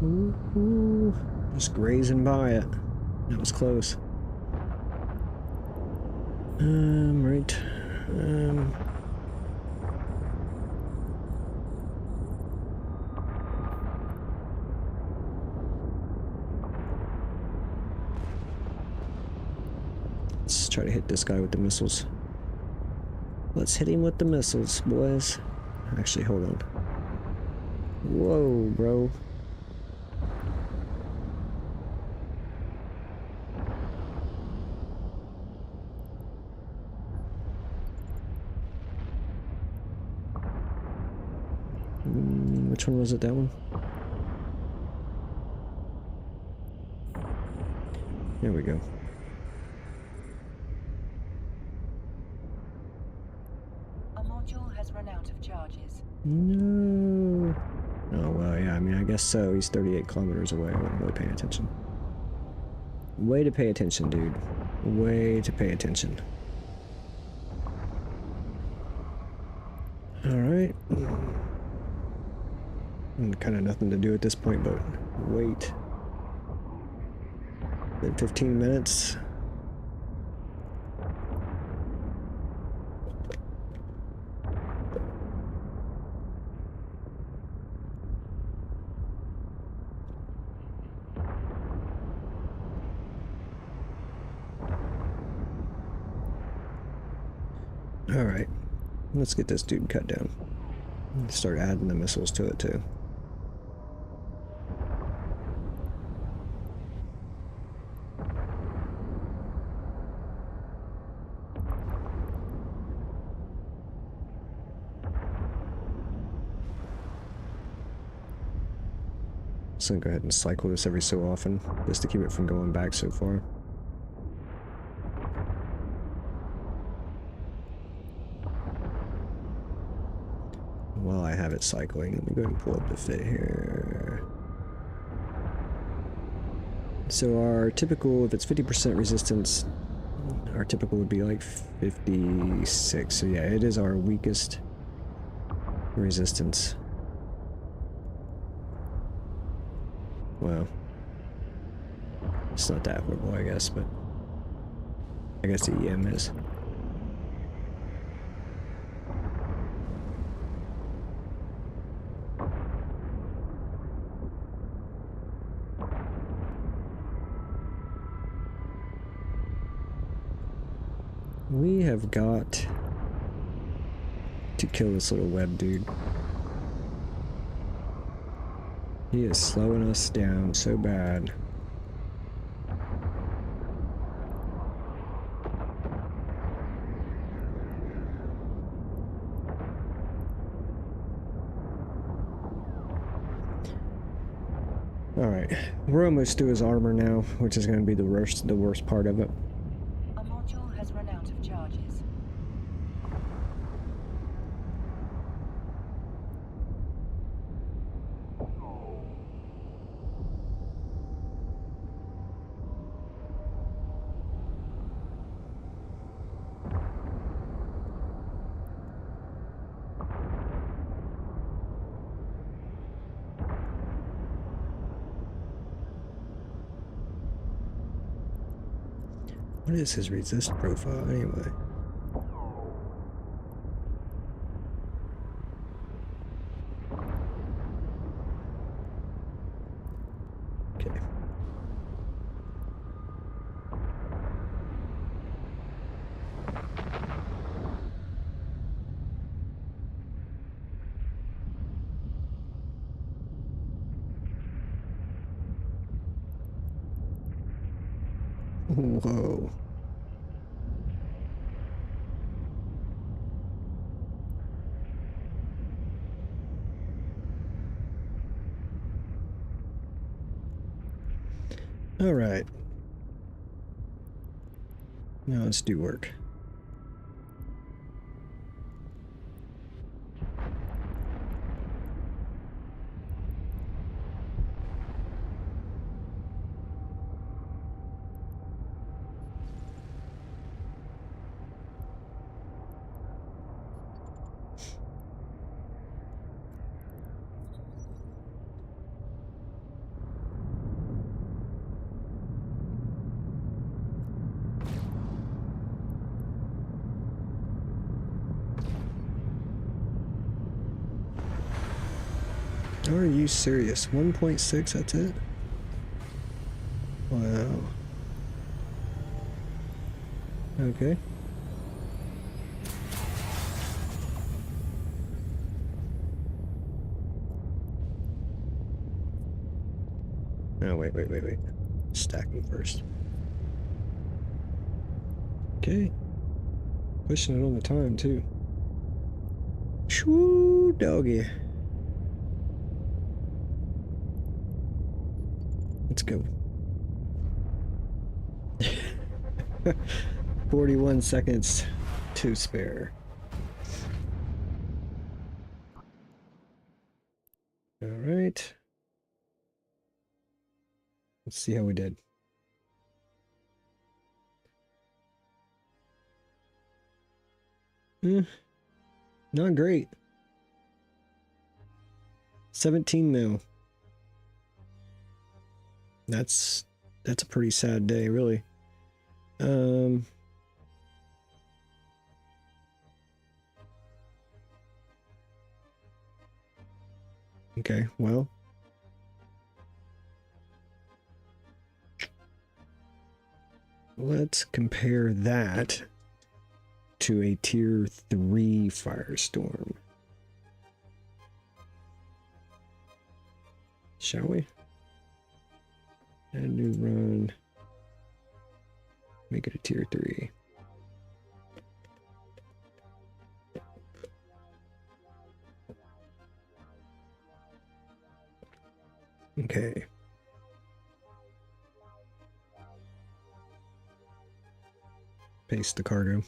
Ooh, just grazing by it. That was close. Right. Let's try to hit this guy with the missiles. Let's hit him with the missiles, boys. Actually, hold on. Whoa, bro. Which one was it? That one? There we go.
module has run out of charges.
No. Oh, well, yeah, I mean, I guess so. He's 38 kilometers away. I wasn't really paying attention. Way to pay attention, dude. Way to pay attention. Alright. Kind of nothing to do at this point, but wait. Been 15 minutes. Alright, let's get this dude cut down. Start adding the missiles to it too. So I'm gonna go ahead and cycle this every so often, just to keep it from going back so far. While I have it cycling, let me go ahead and pull up the fit here. So our typical, if it's 50% resistance, our typical would be like 56. So yeah, it is our weakest resistance. Well, it's not that horrible, I guess, but I guess the EM is. We have got to kill this little web dude. He is slowing us down so bad. Alright, we're almost through his armor now, which is going to be the worst part of it.
A module has run out of charges.
What is his resist profile anyway? Okay. Whoa. All right. Now let's do work. Are you serious? 1.6, that's it? Wow. Okay. Oh, wait. Stacking first. Okay. Pushing it on the time, too. Shoo, doggy. Let's go. 41 seconds to spare. Alright. Let's see how we did. Not great. 17 mil. That's a pretty sad day, really. Okay, well. Let's compare that to a tier 3 firestorm. Shall we? Add new run. Make it a tier 3. Okay. Paste the cargo.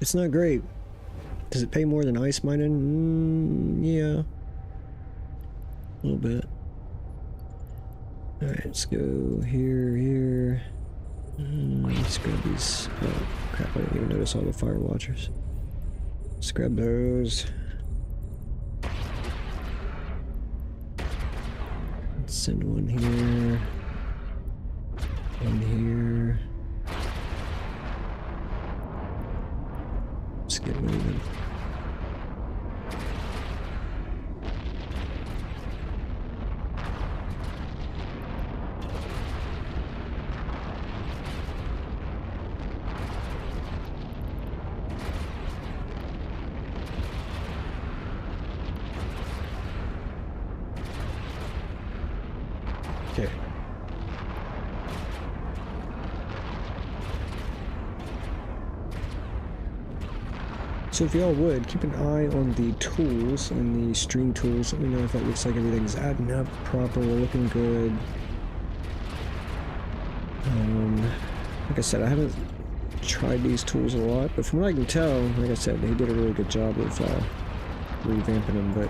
It's not great. Does it pay more than ice mining? Yeah. A little bit. Alright, let's go here. Let's grab these. Oh, crap, I didn't even notice all the fire watchers. Let's grab those. Let's send one here. One here. Let's get moving. Okay. So if y'all would, keep an eye on the tools and the stream tools. Let me know if that looks like everything's adding up proper, looking good. Like I said, I haven't tried these tools a lot, but from what I can tell, like I said, they did a really good job of revamping them, but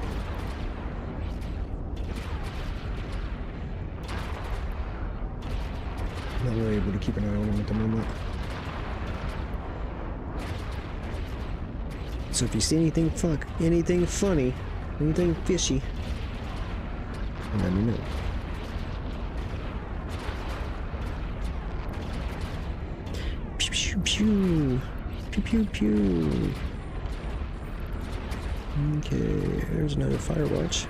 I'm not really able to keep an eye on them at the moment. So if you see anything funny, anything fishy, let me know. Pew pew pew. Pew pew pew. Okay, there's another fire watch.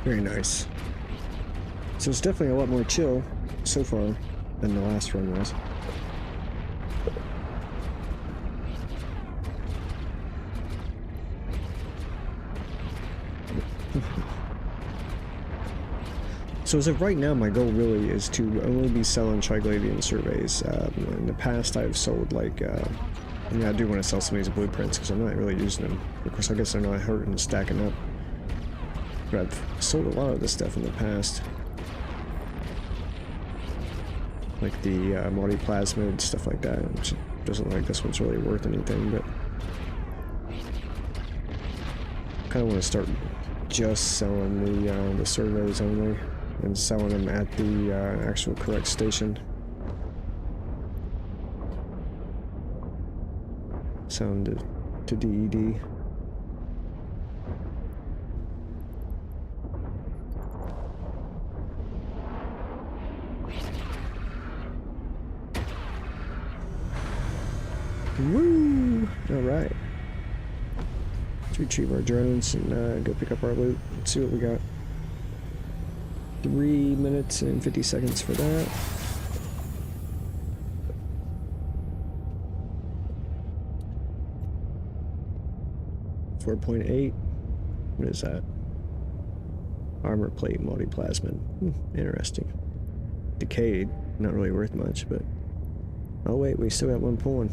Very nice. So it's definitely a lot more chill so far than the last run was. So as of right now, my goal really is to only be selling Triglavian surveys. In the past, I've sold like, I do want to sell some of these blueprints because I'm not really using them. Of course, I guess they're not hurting and stacking up. But I've sold a lot of this stuff in the past. Like the multi-plasmid, stuff like that. Which doesn't look like this one's really worth anything, but I kind of want to start just selling the surveys only and selling them at the actual correct station. Selling to DED. Woo! Alright. Let's retrieve our drones and go pick up our loot. Let's see what we got. 3 minutes and 50 seconds for that. .8. What is that? Armor plate multiplasmid. Interesting. Decayed. Not really worth much, but... Oh wait, we still got one pulling.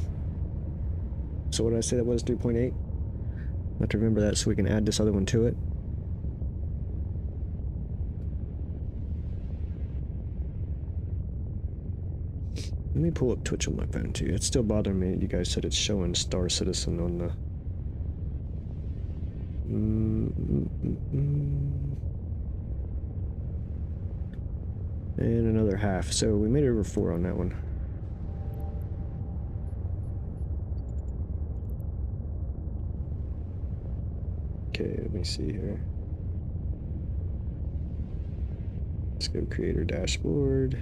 So what did I say that was? 3.8? I have to remember that so we can add this other one to it. Let me pull up Twitch on my phone too. It's still bothering me. You guys said it's showing Star Citizen on the... And another half. So we made it over 4 on that one. Okay, let me see here. Let's go creator dashboard.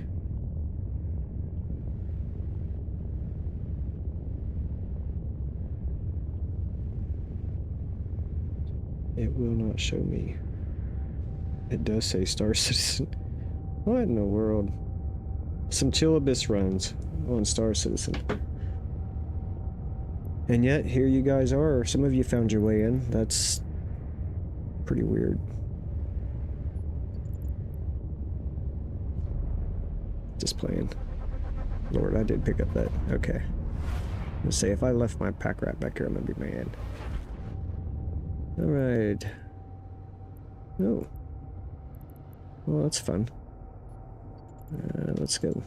It will not show me. It does say Star Citizen. What in the world? Some chill Abyss runs on Star Citizen. And yet, here you guys are. Some of you found your way in. That's pretty weird. Just playing. Lord, I did pick up that. Okay. Let's say if I left my pack rat back here, I'm gonna be mad. Alright. Oh. Well, that's fun. Let's go.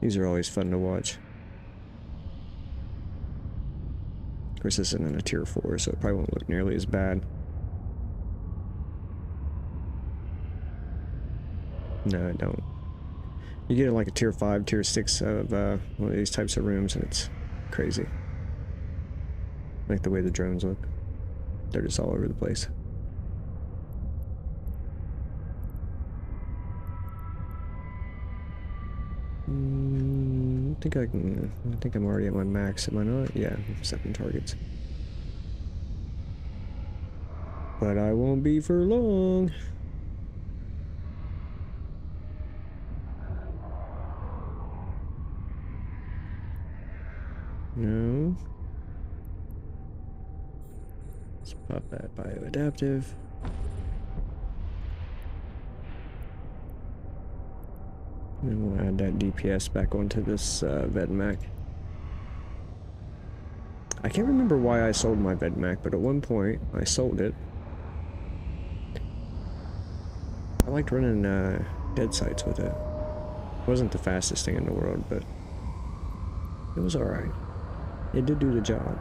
These are always fun to watch. Of course, this isn't in a tier 4, so it probably won't look nearly as bad. No, I don't. You get like a tier 5, tier 6 of one of these types of rooms, and it's crazy. Like the way the drones look. They're just all over the place. I think I'm already at my max, am I not? Yeah, 7 targets. But I won't be for long. No. Let's pop that bioadaptive. And we'll add that DPS back onto this Vedmac. I can't remember why I sold my Vedmac, but at one point I sold it. I liked running dead sites with it. It wasn't the fastest thing in the world, but it was alright. It did do the job.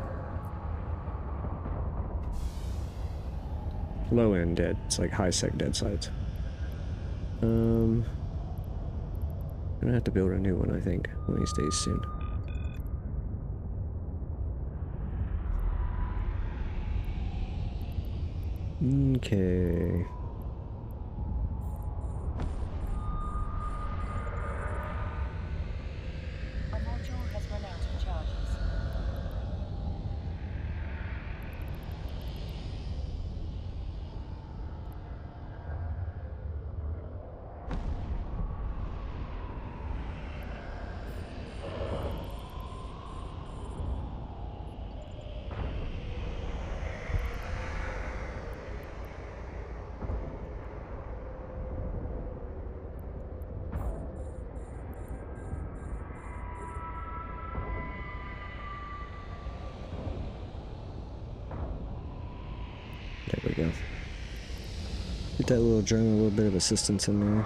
Low end dead. It's like high sec dead sites. I'm gonna have to build a new one, I think, one of these days soon. Okay.
A module has run out of charges.
There we go. Get that little drone a little bit of assistance in there.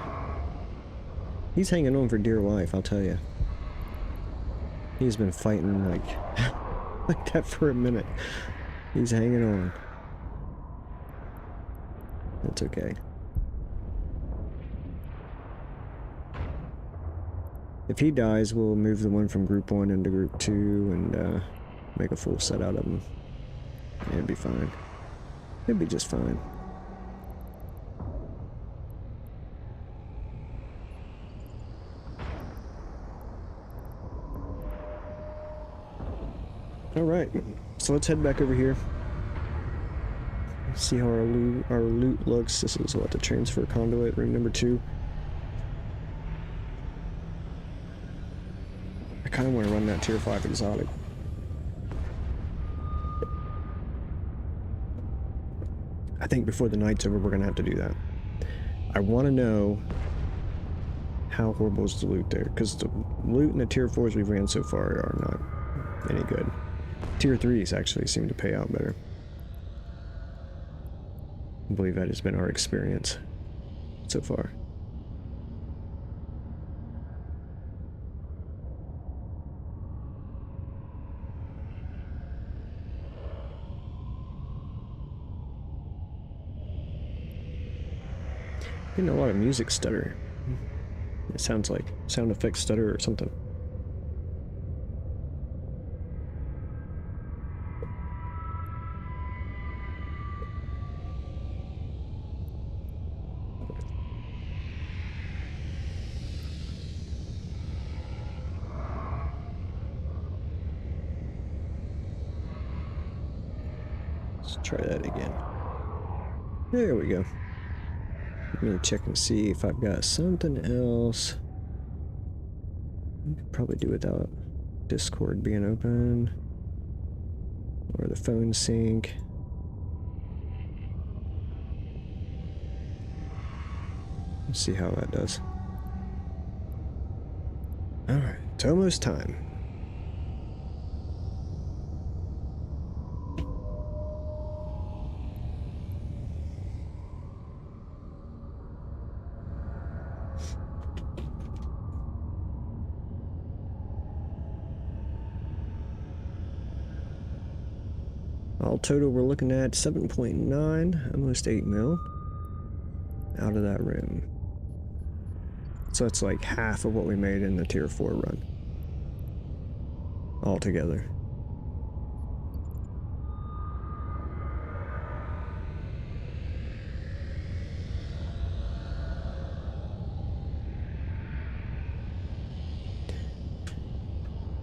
He's hanging on for dear life, I'll tell you. He's been fighting like like that for a minute. He's hanging on. That's okay. If he dies, we'll move the one from Group 1 into Group 2 and make a full set out of him. Yeah, it'd be fine. It'd be just fine. Alright, so let's head back over here. See how our loot looks. This is what, the transfer conduit, room number 2. I kind of want to run that tier 5 exotic. I think before the night's over, we're going to have to do that. I want to know how horrible is the loot there, because the loot in the tier 4s we've ran so far are not any good. Tier 3s actually seem to pay out better. I believe that has been our experience so far. Getting a lot of music stutter. It sounds like sound effect stutter or something. Let's try that again. There we go. Let me check and see if I've got something else. I could probably do without Discord being open. Or the phone sync. Let's see how that does. Alright, it's almost time. All total, we're looking at 7.9, almost 8 mil out of that room. So that's like half of what we made in the tier 4 run. Altogether.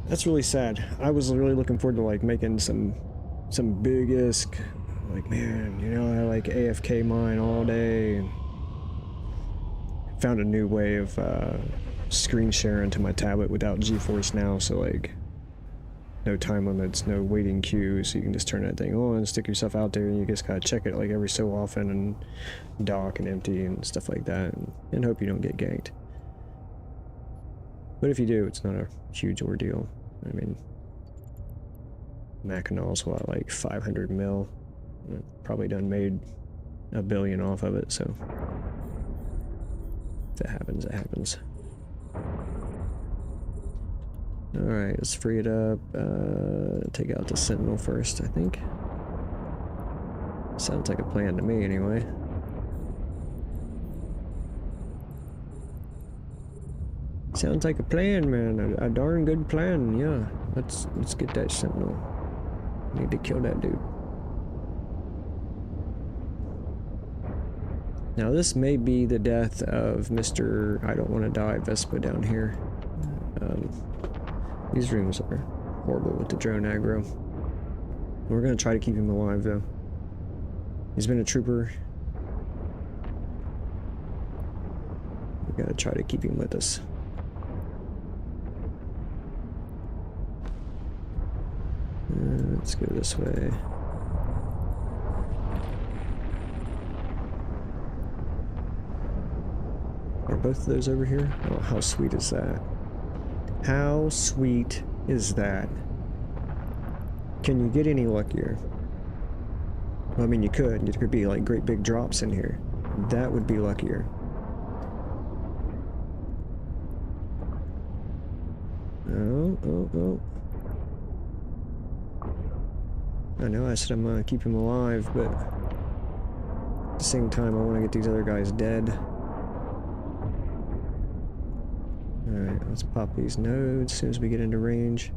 That's really sad. I was really looking forward to like making some big-esque, like, man, you know, I like AFK mine all day, and found a new way of screen sharing to my tablet without GeForce Now, so like no time limits, no waiting queues, so you can just turn that thing on, stick yourself out there, and you just gotta check it like every so often and dock and empty and stuff like that, and hope you don't get ganked. But if you do, it's not a huge ordeal. I mean, Machinal's what, like 500 mil? Probably done made $1 billion off of it, so if it happens, it happens. Alright, let's free it up. Take out the Sentinel first, I think. Sounds like a plan to me, anyway. Sounds like a plan, man. A darn good plan, yeah. Let's get that Sentinel. Need to kill that dude. Now this may be the death of Mr. I don't want to die Vespa down here. These rooms are horrible with the drone aggro. We're gonna try to keep him alive though. He's been a trooper. We gotta try to keep him with us. Let's go this way. Are both of those over here? Oh, how sweet is that? How sweet is that? Can you get any luckier? Well, I mean, you could. There could be like great big drops in here. That would be luckier. Oh. I know I said I'm gonna keep him alive, but at the same time I want to get these other guys dead. Alright, let's pop these nodes as soon as we get into range.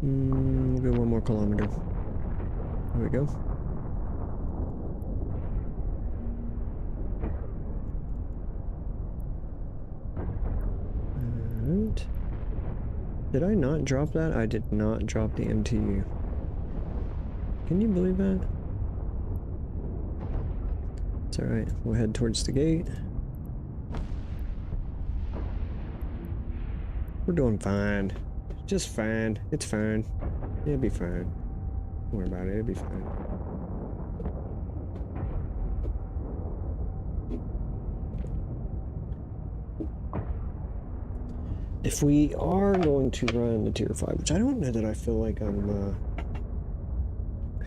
We'll go 1 more kilometer. There we go. Alright. Did I not drop that? I did not drop the MTU. Can you believe that? It's alright. We'll head towards the gate. We're doing fine. Just fine. It's fine. It'll be fine. Don't worry about it. It'll be fine. If we are going to run the tier 5, which I don't know that I feel like I'm,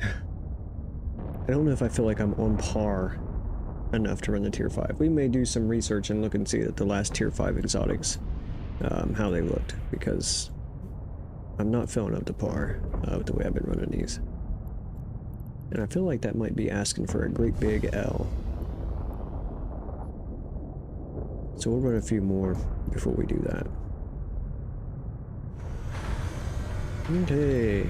I don't know if I feel like I'm on par enough to run the tier 5. We may do some research and look and see at the last tier 5 exotics, how they looked, because I'm not feeling up to par with the way I've been running these. And I feel like that might be asking for a great big L. So we'll run a few more before we do that. Okay.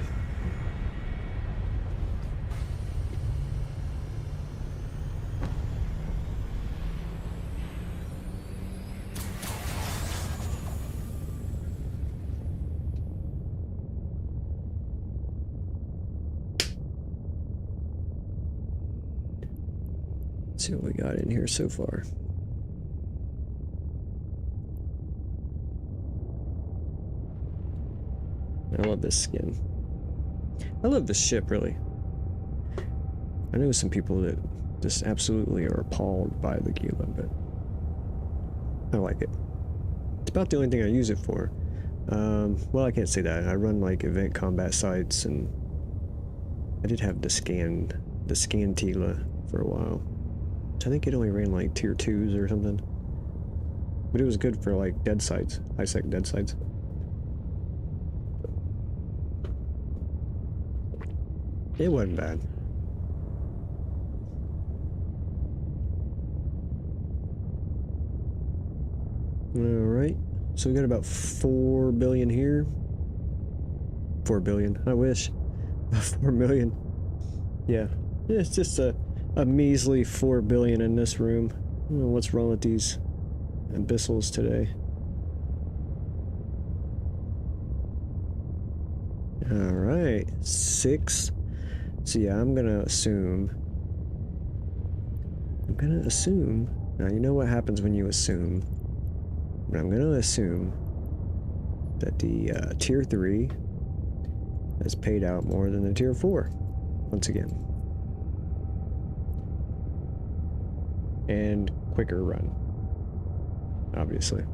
Let's see what we got in here so far. I love this skin. I love this ship, really. I know some people that just absolutely are appalled by the Gila, but I like it. It's about the only thing I use it for. Well, I can't say that. I run like event combat sites, and I did have the scan Tila for a while. Which I think it only ran like tier 2s or something. But it was good for like dead sites, high-sec dead sites. It wasn't bad. Alright, so we got about 4 billion here. 4 billion, I wish. 4 million. Yeah, it's just a measly 4 billion in this room. I don't know what's wrong with these Abyssals today. Alright, 6. So yeah, I'm gonna assume. Now you know what happens when you assume. But I'm gonna assume that the tier 3 has paid out more than the tier 4. Once again. And quicker run. Obviously.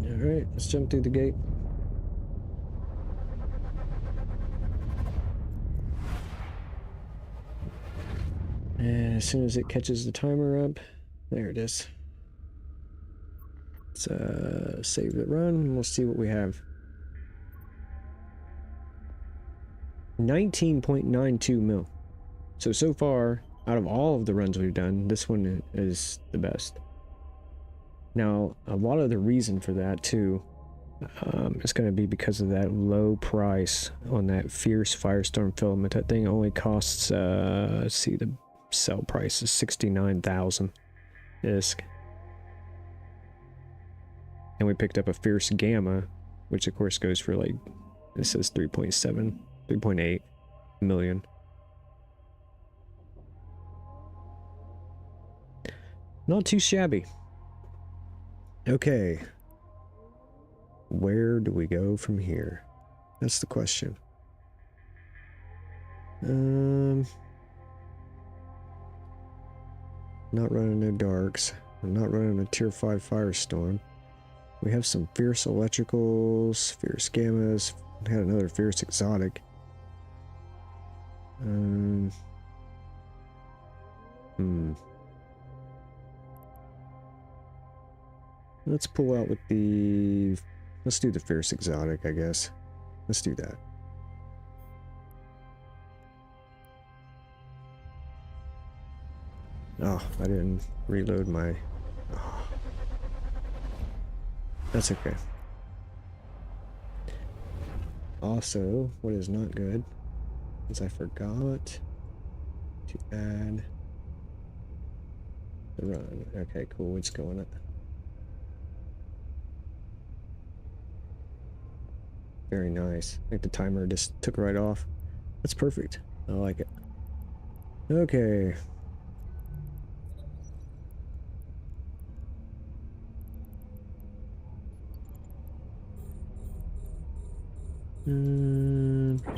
Alright, let's jump through the gate. And as soon as it catches the timer up, there it is. Let's save the run, and we'll see what we have. 19.92 mil. So far, out of all of the runs we've done, this one is the best. Now, a lot of the reason for that, too, is going to be because of that low price on that Fierce Firestorm filament. That thing only costs, let's see, the sell price is 69,000 ISK. And we picked up a Fierce Gamma, which of course goes for like, it says 3.7, 3.8 million. Not too shabby. Okay. Where do we go from here? That's the question. Not running no darks. I'm not running a tier 5 Firestorm. We have some Fierce Electricals, Fierce Gammas. We had another Fierce Exotic. Let's pull out with the... Let's do the Fierce Exotic, I guess. Let's do that. Oh, I didn't reload my... Oh, that's okay. Also, what is not good is I forgot to add the run. Okay, cool. It's going up. Very nice. I think the timer just took right off. That's perfect. I like it. Okay.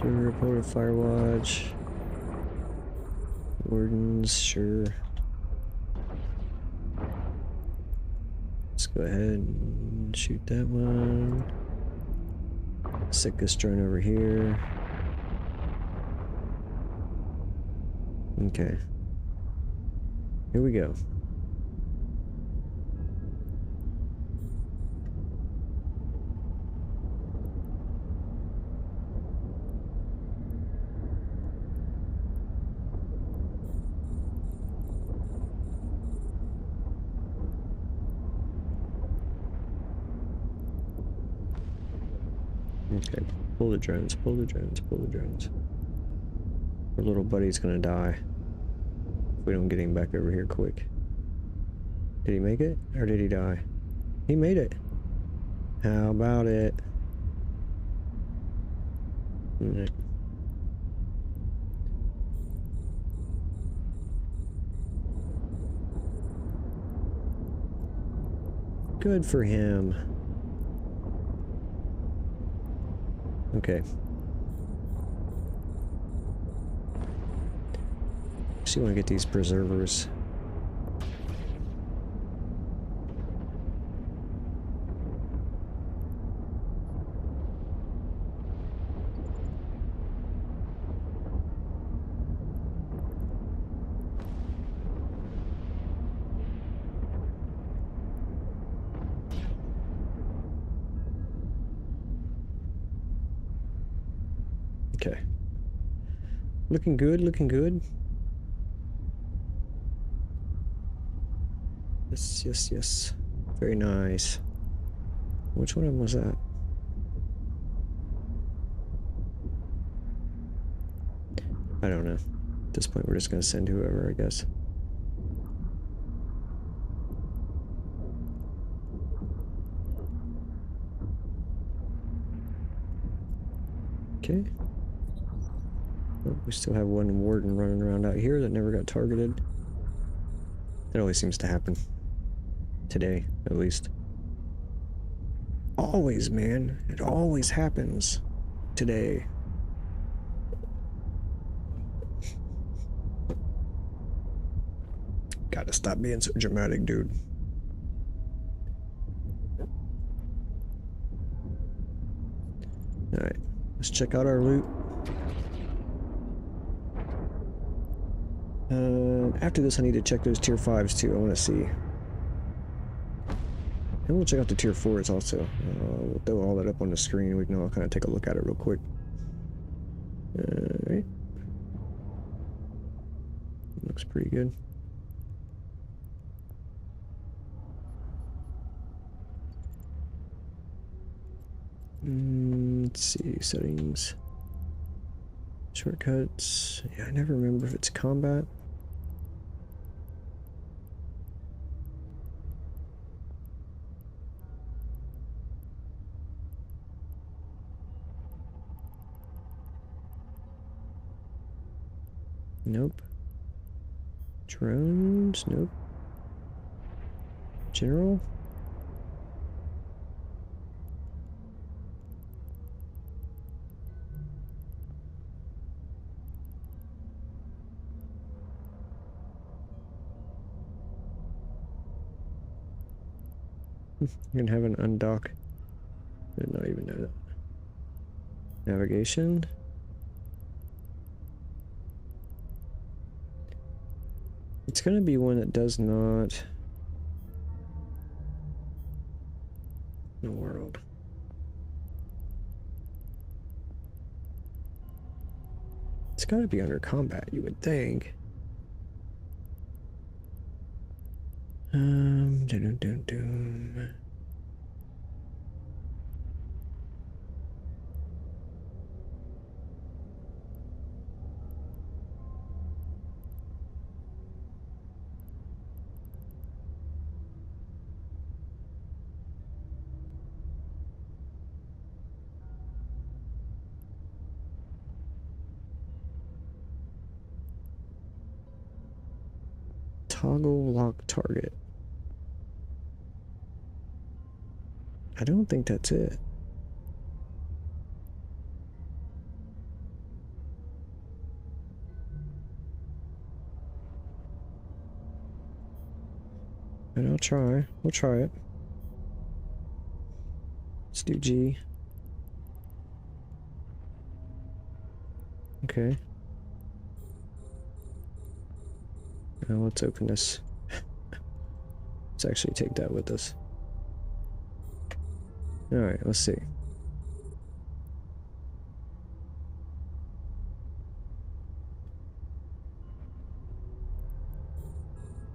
Reported Firewatch. Wardens, sure. Let's go ahead and shoot that one. Stick this drone over here. Okay. Here we go. Okay, pull the drones, pull the drones, pull the drones. Our little buddy's gonna die if we don't get him back over here quick. Did he make it? Or did he die? He made it! How about it? Mm. Good for him. Okay. So you want to get these preservers. Okay. Looking good, looking good. Yes, yes, yes. Very nice. Which one of them was that? I don't know. At this point, we're just gonna send whoever, I guess. Okay. Oh, we still have one warden running around out here that never got targeted. That always seems to happen. Today, at least. Always, man. It always happens. Today. Gotta stop being so dramatic, dude. Alright, let's check out our loot. After this, I need to check those tier 5s too. I want to see. And we'll check out the tier 4s also. We'll throw all that up on the screen. We can all kind of take a look at it real quick. Alright. Looks pretty good. Let's see, settings. Shortcuts. Yeah, I never remember if it's combat. Nope. Drones? Nope. General? You can have an undock. I did not even know that. Navigation. It's gonna be one that does not. The world. It's gotta be under combat, you would think. Dun, dun, dun. Toggle lock target. I don't think that's it. But I'll try. We'll try it. Let's do G. Okay. Now let's open this. Let's actually take that with us. Alright, let's see.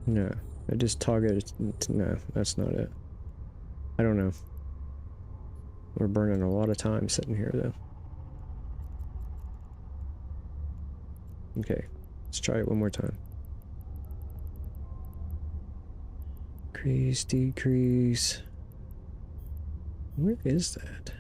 No, I just targeted. No, that's not it. I don't know. We're burning a lot of time sitting here, though. Okay, let's try it one more time. Increase, decrease. Where is that?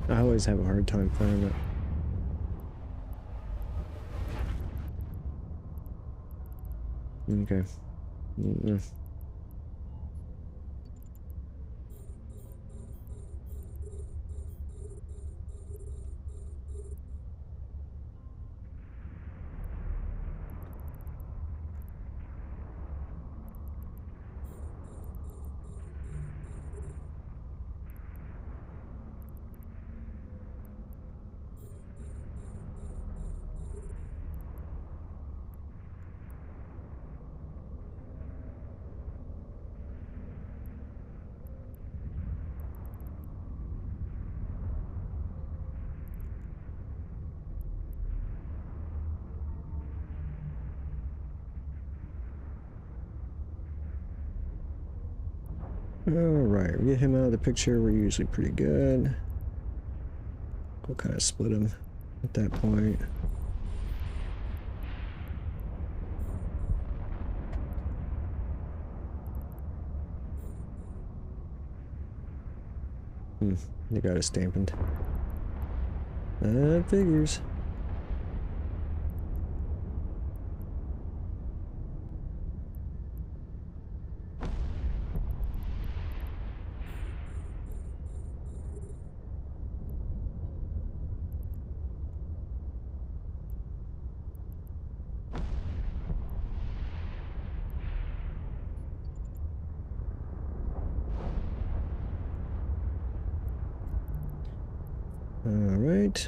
I always have a hard time finding it. Okay. Alright, we get him out of the picture, we're usually pretty good. We'll kind of split him at that point. They got us dampened. That figures. All right.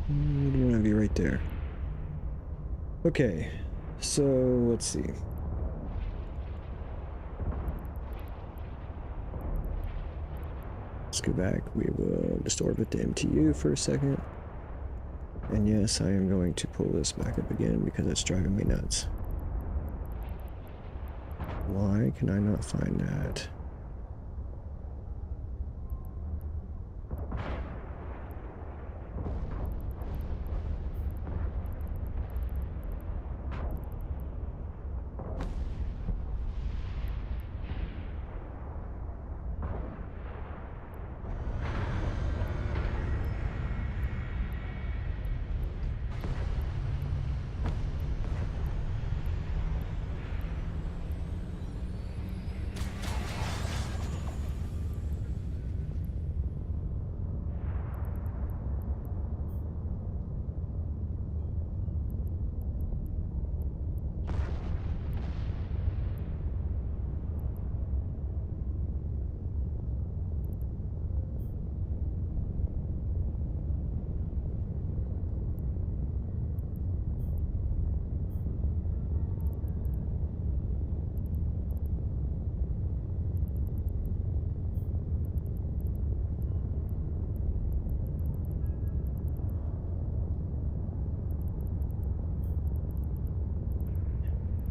You want to be right there. Okay, so let's see. Let's go back. We will just orbit the MTU for a second. And yes, I am going to pull this back up again because it's driving me nuts. Why can I not find that?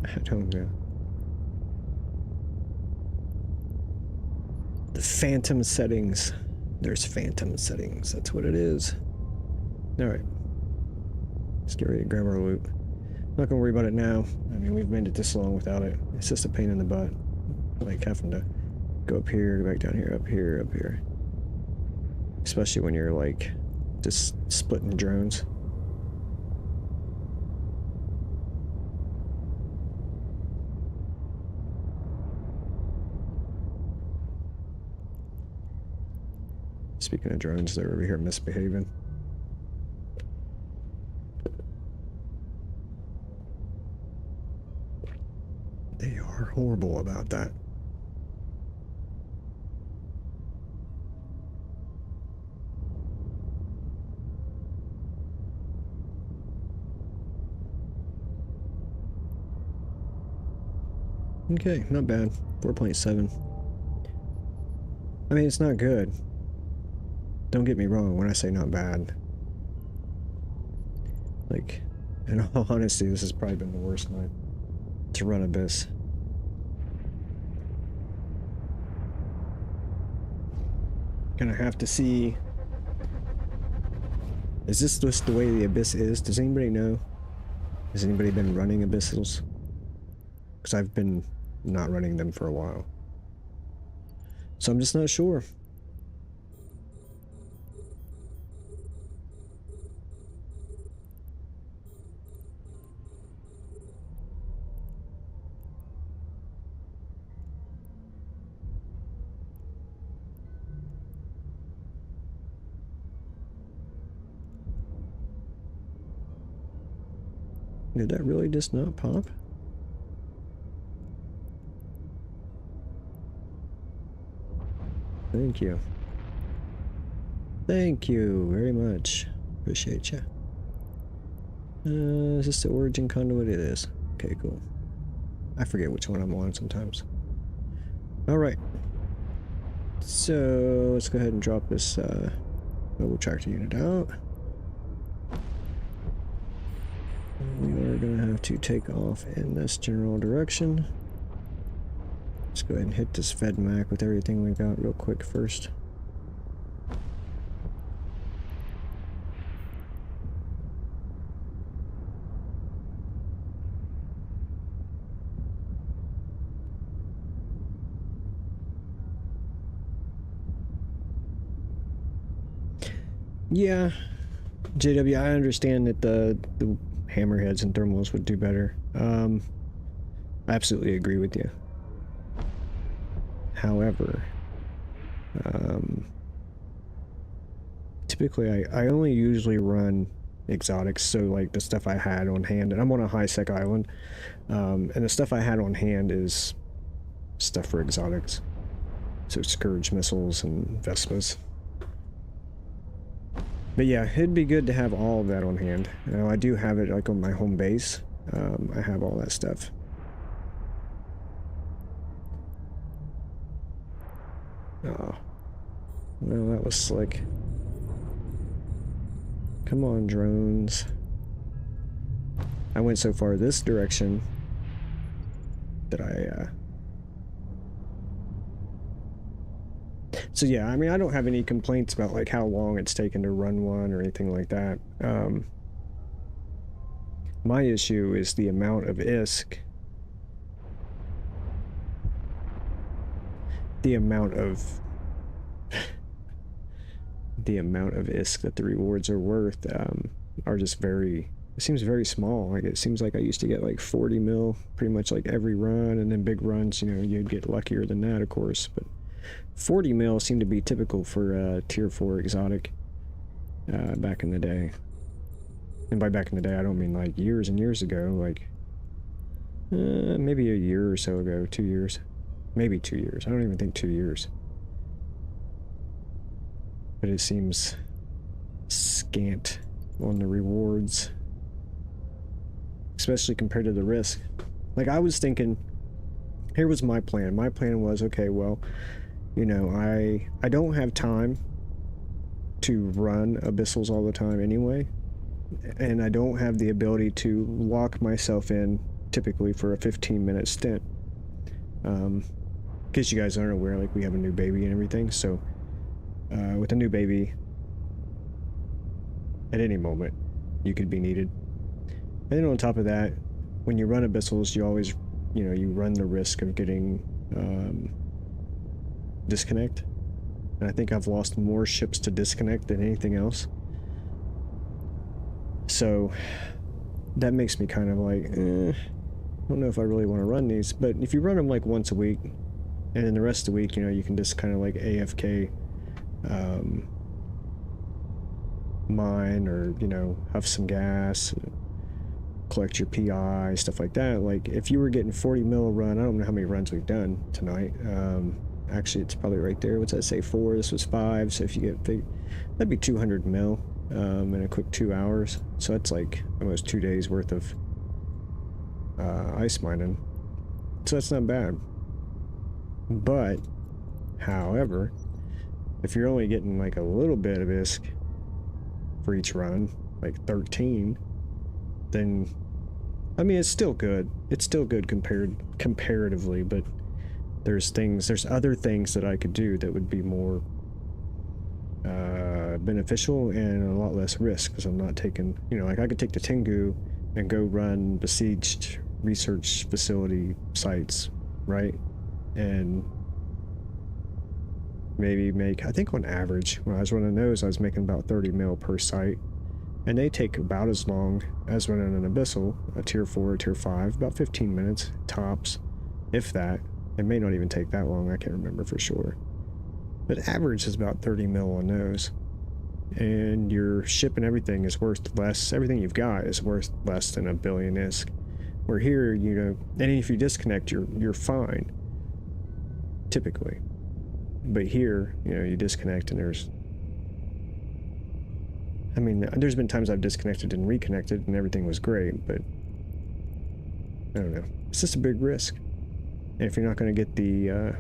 I don't know. The phantom settings. There's phantom settings. That's what it is. Alright. Let's get ready to grab our loot. Not gonna worry about it now. I mean, we've made it this long without it. It's just a pain in the butt. Like having to go up here, go back down here, up here, up here. Especially when you're like just splitting drones. Speaking of drones, they're over here misbehaving. They are horrible about that. Okay, not bad. 4.7. I mean, it's not good. Don't get me wrong when I say not bad. Like, in all honesty, this has probably been the worst night to run Abyss. Gonna have to see. Is this just the way the Abyss is? Does anybody know? Has anybody been running Abyssals? Because I've been not running them for a while. So I'm just not sure. Did that really just not pop? Thank you. Thank you very much. Appreciate you. Is this the origin conduit? It is. Okay, cool. I forget which one I'm on sometimes. Alright. So, let's go ahead and drop this mobile tractor unit out. We are going to have to take off in this general direction. Let's go ahead and hit this FedMac with everything we got real quick first. Yeah, JW, I understand that the hammerheads and thermals would do better. I absolutely agree with you. However, typically I only usually run exotics, so like the stuff I had on hand, and I'm on a high-sec island, and the stuff I had on hand is stuff for exotics. So Scourge missiles and Vespas. But yeah, it'd be good to have all of that on hand. Now, I do have it like on my home base. I have all that stuff. Oh. Well, that was slick. Come on, drones. I went so far this direction that So yeah, I mean, I don't have any complaints about like how long it's taken to run one or anything like that. My issue is the amount of ISK. The amount of ISK that the rewards are worth are just very, it seems very small. Like it seems like I used to get like 40 mil pretty much like every run, and then big runs, you know, you'd get luckier than that, of course, but 40 mil seemed to be typical for tier 4 exotic back in the day. And by back in the day, I don't mean like years and years ago, like maybe a year or so ago, 2 years. Maybe 2 years. I don't even think 2 years. But it seems scant on the rewards, especially compared to the risk. Like I was thinking, here was my plan. My plan was, okay, well, you know, I don't have time to run Abyssals all the time anyway, and I don't have the ability to lock myself in typically for a 15-minute stint. In case you guys aren't aware, like, we have a new baby and everything, so with a new baby, at any moment, you could be needed. And then on top of that, when you run abyssals, you always, you know, you run the risk of getting disconnect. And I think I've lost more ships to disconnect than anything else. So that makes me kind of like, I don't know if I really want to run these. But if you run them like once a week, and then the rest of the week, you know, you can just kind of like AFK mine, or, you know, have some gas, collect your PI, stuff like that. Like, if you were getting 40 mil a run, I don't know how many runs we've done tonight. Actually, it's probably right there. What's that say? 4. This was 5. So if you get big, that'd be 200 mil in a quick 2 hours. So that's like almost 2 days worth of ice mining. So that's not bad. But, however, if you're only getting like a little bit of ISK for each run, like 13, then, I mean, it's still good. It's still good comparatively, but there's other things that I could do that would be more beneficial and a lot less risk, because I'm not taking, you know, like, I could take the Tengu and go run besieged research facility sites, right? And maybe make, I think on average, when I was running those, I was making about 30 mil per site. And they take about as long as running an Abyssal, a tier 4, tier 5, about 15 minutes, tops, if that. It may not even take that long, I can't remember for sure. But average is about 30 mil on those. And your ship and everything is worth less, everything you've got is worth less than a billion ISK. Where here, you know, and if you disconnect, you're fine, typically. But here, you know, you disconnect and there's, I mean, there's been times I've disconnected and reconnected and everything was great, but I don't know. It's just a big risk. And if you're not going to get the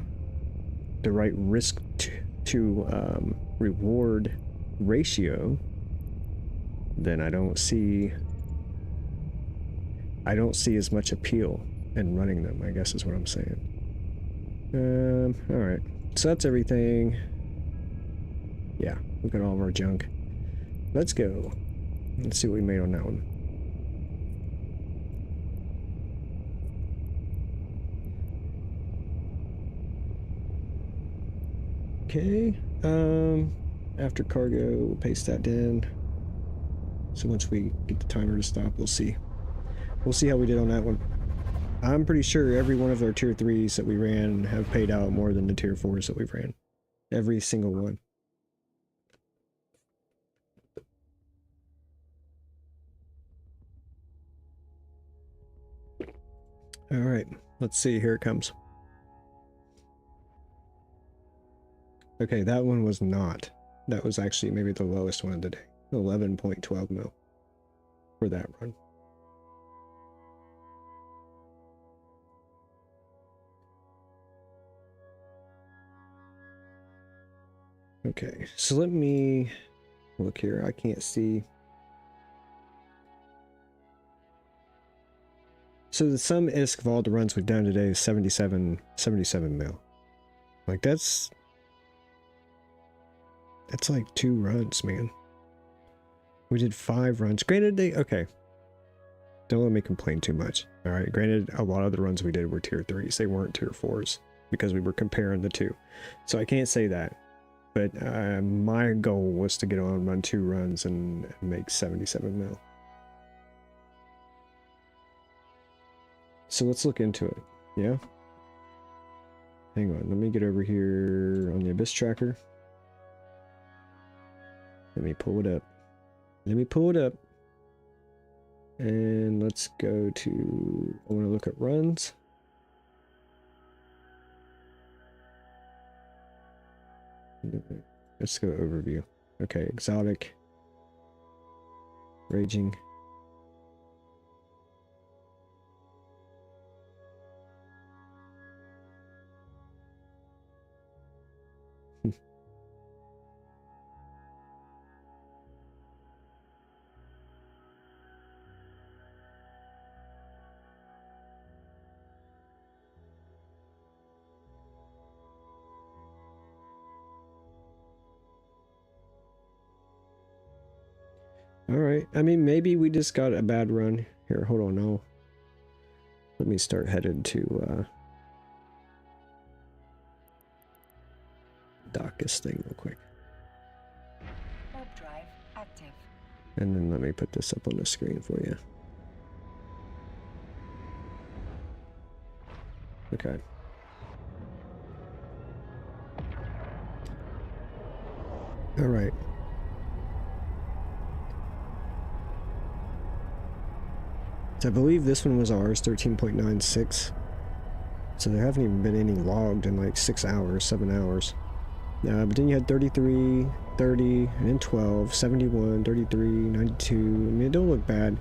right risk to reward ratio, then I don't see as much appeal in running them, I guess is what I'm saying. All right. So that's everything. Yeah, we've got all of our junk. Let's go. Let's see what we made on that one. Okay. After cargo, we'll paste that in. So once we get the timer to stop, we'll see. We'll see how we did on that one. I'm pretty sure every one of our tier 3s that we ran have paid out more than the tier 4s that we've ran. Every single one. All right, let's see. Here it comes. Okay, that one was not. That was actually maybe the lowest one of the day. 11.12 mil for that run. Okay, so let me look here. I can't see. So the sum ISK of all the runs we've done today is 77 mil. Like, that's like 2 runs, man. We did 5 runs. Granted, okay. Don't let me complain too much. All right, granted, a lot of the runs we did were tier 3s. They weren't tier 4s because we were comparing the two. So I can't say that. But my goal was to get on, run 2 runs and make 77 mil. So let's look into it. Yeah? Hang on, let me get over here on the Abyss tracker. Let me pull it up. Let me pull it up. And let's go to, I want to look at runs. Let's go overview. Okay, exotic. Raging. Alright, I mean, maybe we just got a bad run. Here, hold on, now. Let me start headed to, dock this thing real quick.
Warp drive active.
And then let me put this up on the screen for you. Okay. Alright. So I believe this one was ours, 13.96. So there haven't even been any logged in like 6 hours, 7 hours. But then you had 33, 30, and then 12, 71, 33, 92. I mean, it don't look bad.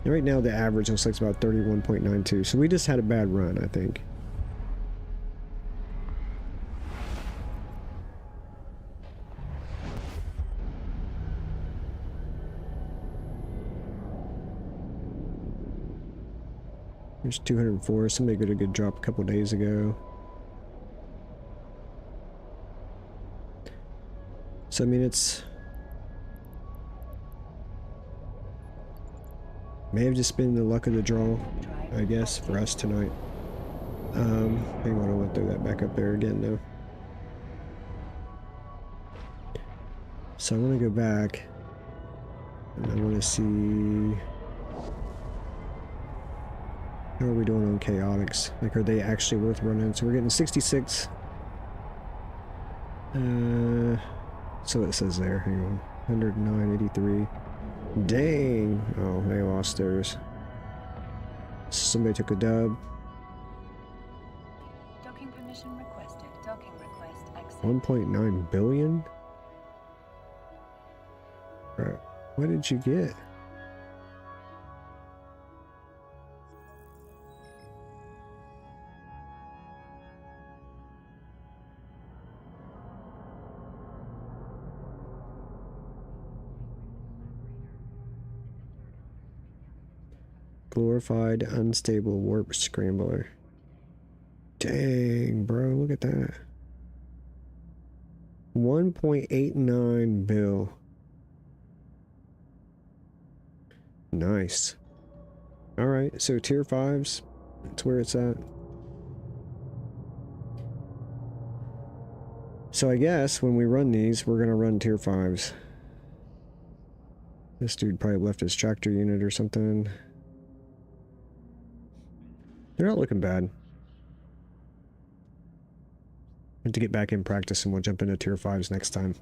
And right now the average looks like it's about 31.92. So we just had a bad run, I think. There's 204. Somebody got a good drop a couple days ago. So I mean, it's may have just been the luck of the draw, I guess, for us tonight. Hang on, I want to throw that back up there again though. So I want to go back and I want to see how are we doing on chaotics. Like, are they actually worth running? So we're getting 66. So it says there. Hang on, 109.83. Dang! Oh, they lost theirs. Somebody took a dub.
Docking permission requested. Docking request accepted.
1.9 billion? Right. What did you get? Glorified unstable warp scrambler. Dang, bro, look at that. 1.89 bill. Nice. Alright, so tier 5s. That's where it's at. So I guess when we run these, we're gonna run tier 5s. This dude probably left his tractor unit or something. They're not looking bad. I have to get back in practice and we'll jump into tier 5s next time.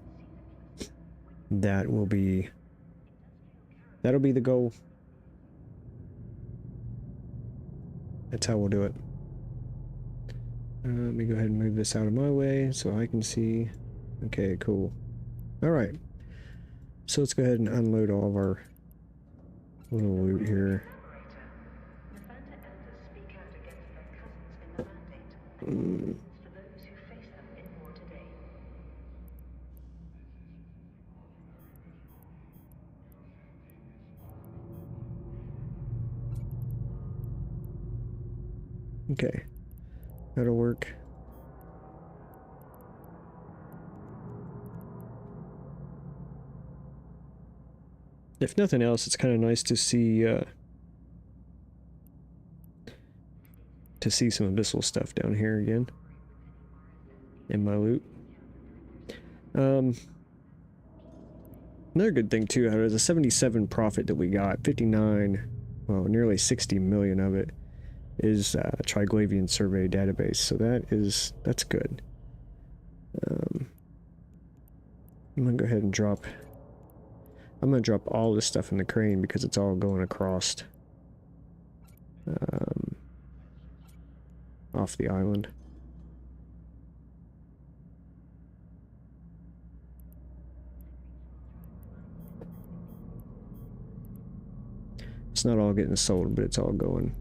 That'll be the goal. That's how we'll do it. Let me go ahead and move this out of my way so I can see. Okay, cool. Alright. So let's go ahead and unload all of our little loot here. Okay, that'll work. If nothing else, it's kind of nice to see some Abyssal stuff down here again in my loot. Another good thing too, out of the 77 profit that we got, 59, well, nearly 60 million of it is Triglavian survey database, so that's good. I'm gonna go ahead and drop all this stuff in the crane because it's all going across off the island. It's not all getting sold, but it's all going.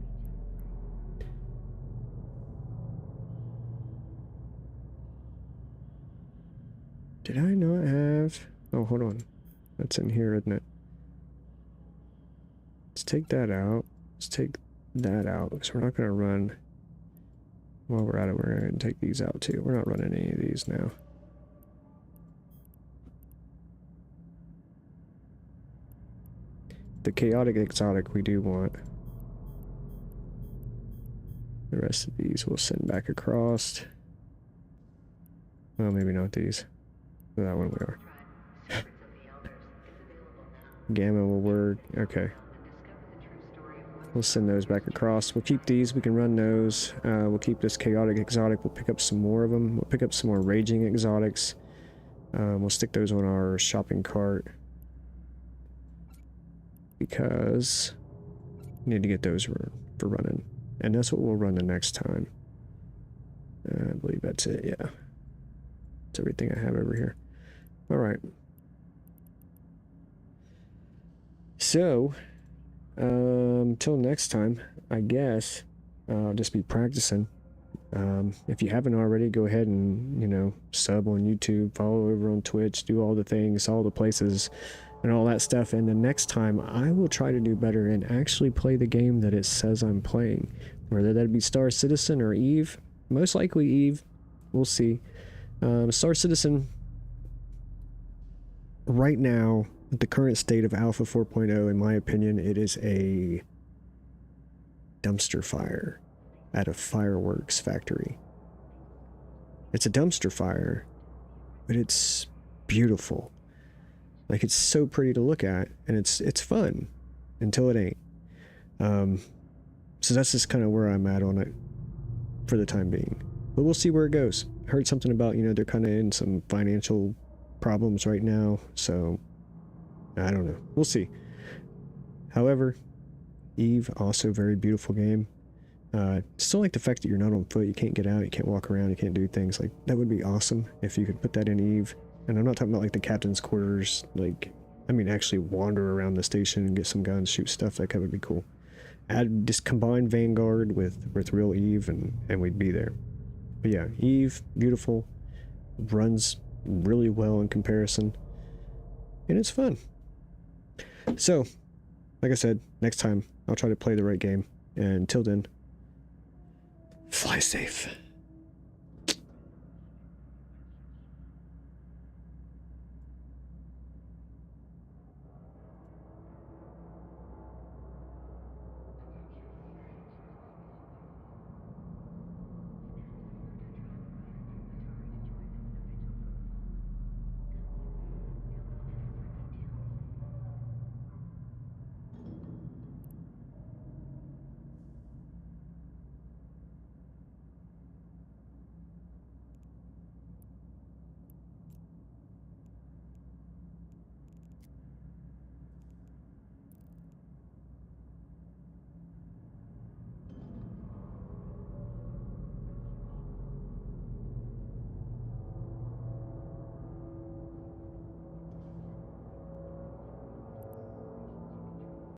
Did I not have... Oh, hold on. That's in here, isn't it? Let's take that out. Let's take that out, because we're not going to run... While we're at it, we're going to take these out, too. We're not running any of these now. the chaotic exotic we do want. The rest of these we'll send back across. Well, maybe not these. That one we are. Gamma will work. Okay. We'll send those back across. We'll keep these. We can run those. We'll keep this chaotic exotic. We'll pick up some more of them. We'll pick up some more raging exotics. We'll stick those on our shopping cart. Because we need to get those for running. And that's what we'll run the next time. I believe that's it, yeah. That's everything I have over here. Alright. So, till next time, I guess I'll just be practicing. If you haven't already, go ahead and, you know, sub on YouTube, follow over on Twitch, do all the things, all the places, and all that stuff. And the next time, I will try to do better and actually play the game that it says I'm playing. Whether that be Star Citizen or Eve. Most likely Eve. We'll see. Star Citizen, right now, with the current state of Alpha 4.0, in my opinion, it is a dumpster fire at a fireworks factory. It's a dumpster fire, but it's beautiful. Like, it's so pretty to look at, and it's fun until it ain't. So that's just kind of where I'm at on it for the time being. But we'll see where it goes. Heard something about, you know, they're kind of in some financial problems right now, so I don't know. We'll see. However, Eve, also very beautiful game. Still like the fact that you're not on foot, you can't get out, you can't walk around, you can't do things. Like, that would be awesome if you could put that in Eve. And I'm not talking about like the captain's quarters, like, I mean actually wander around the station and get some guns, shoot stuff. Like, that would be cool. Add, just combine Vanguard with real Eve and we'd be there. But yeah, Eve, beautiful, runs really well in comparison, and it's fun. So, like I said, next time I'll try to play the right game, and until then, fly safe.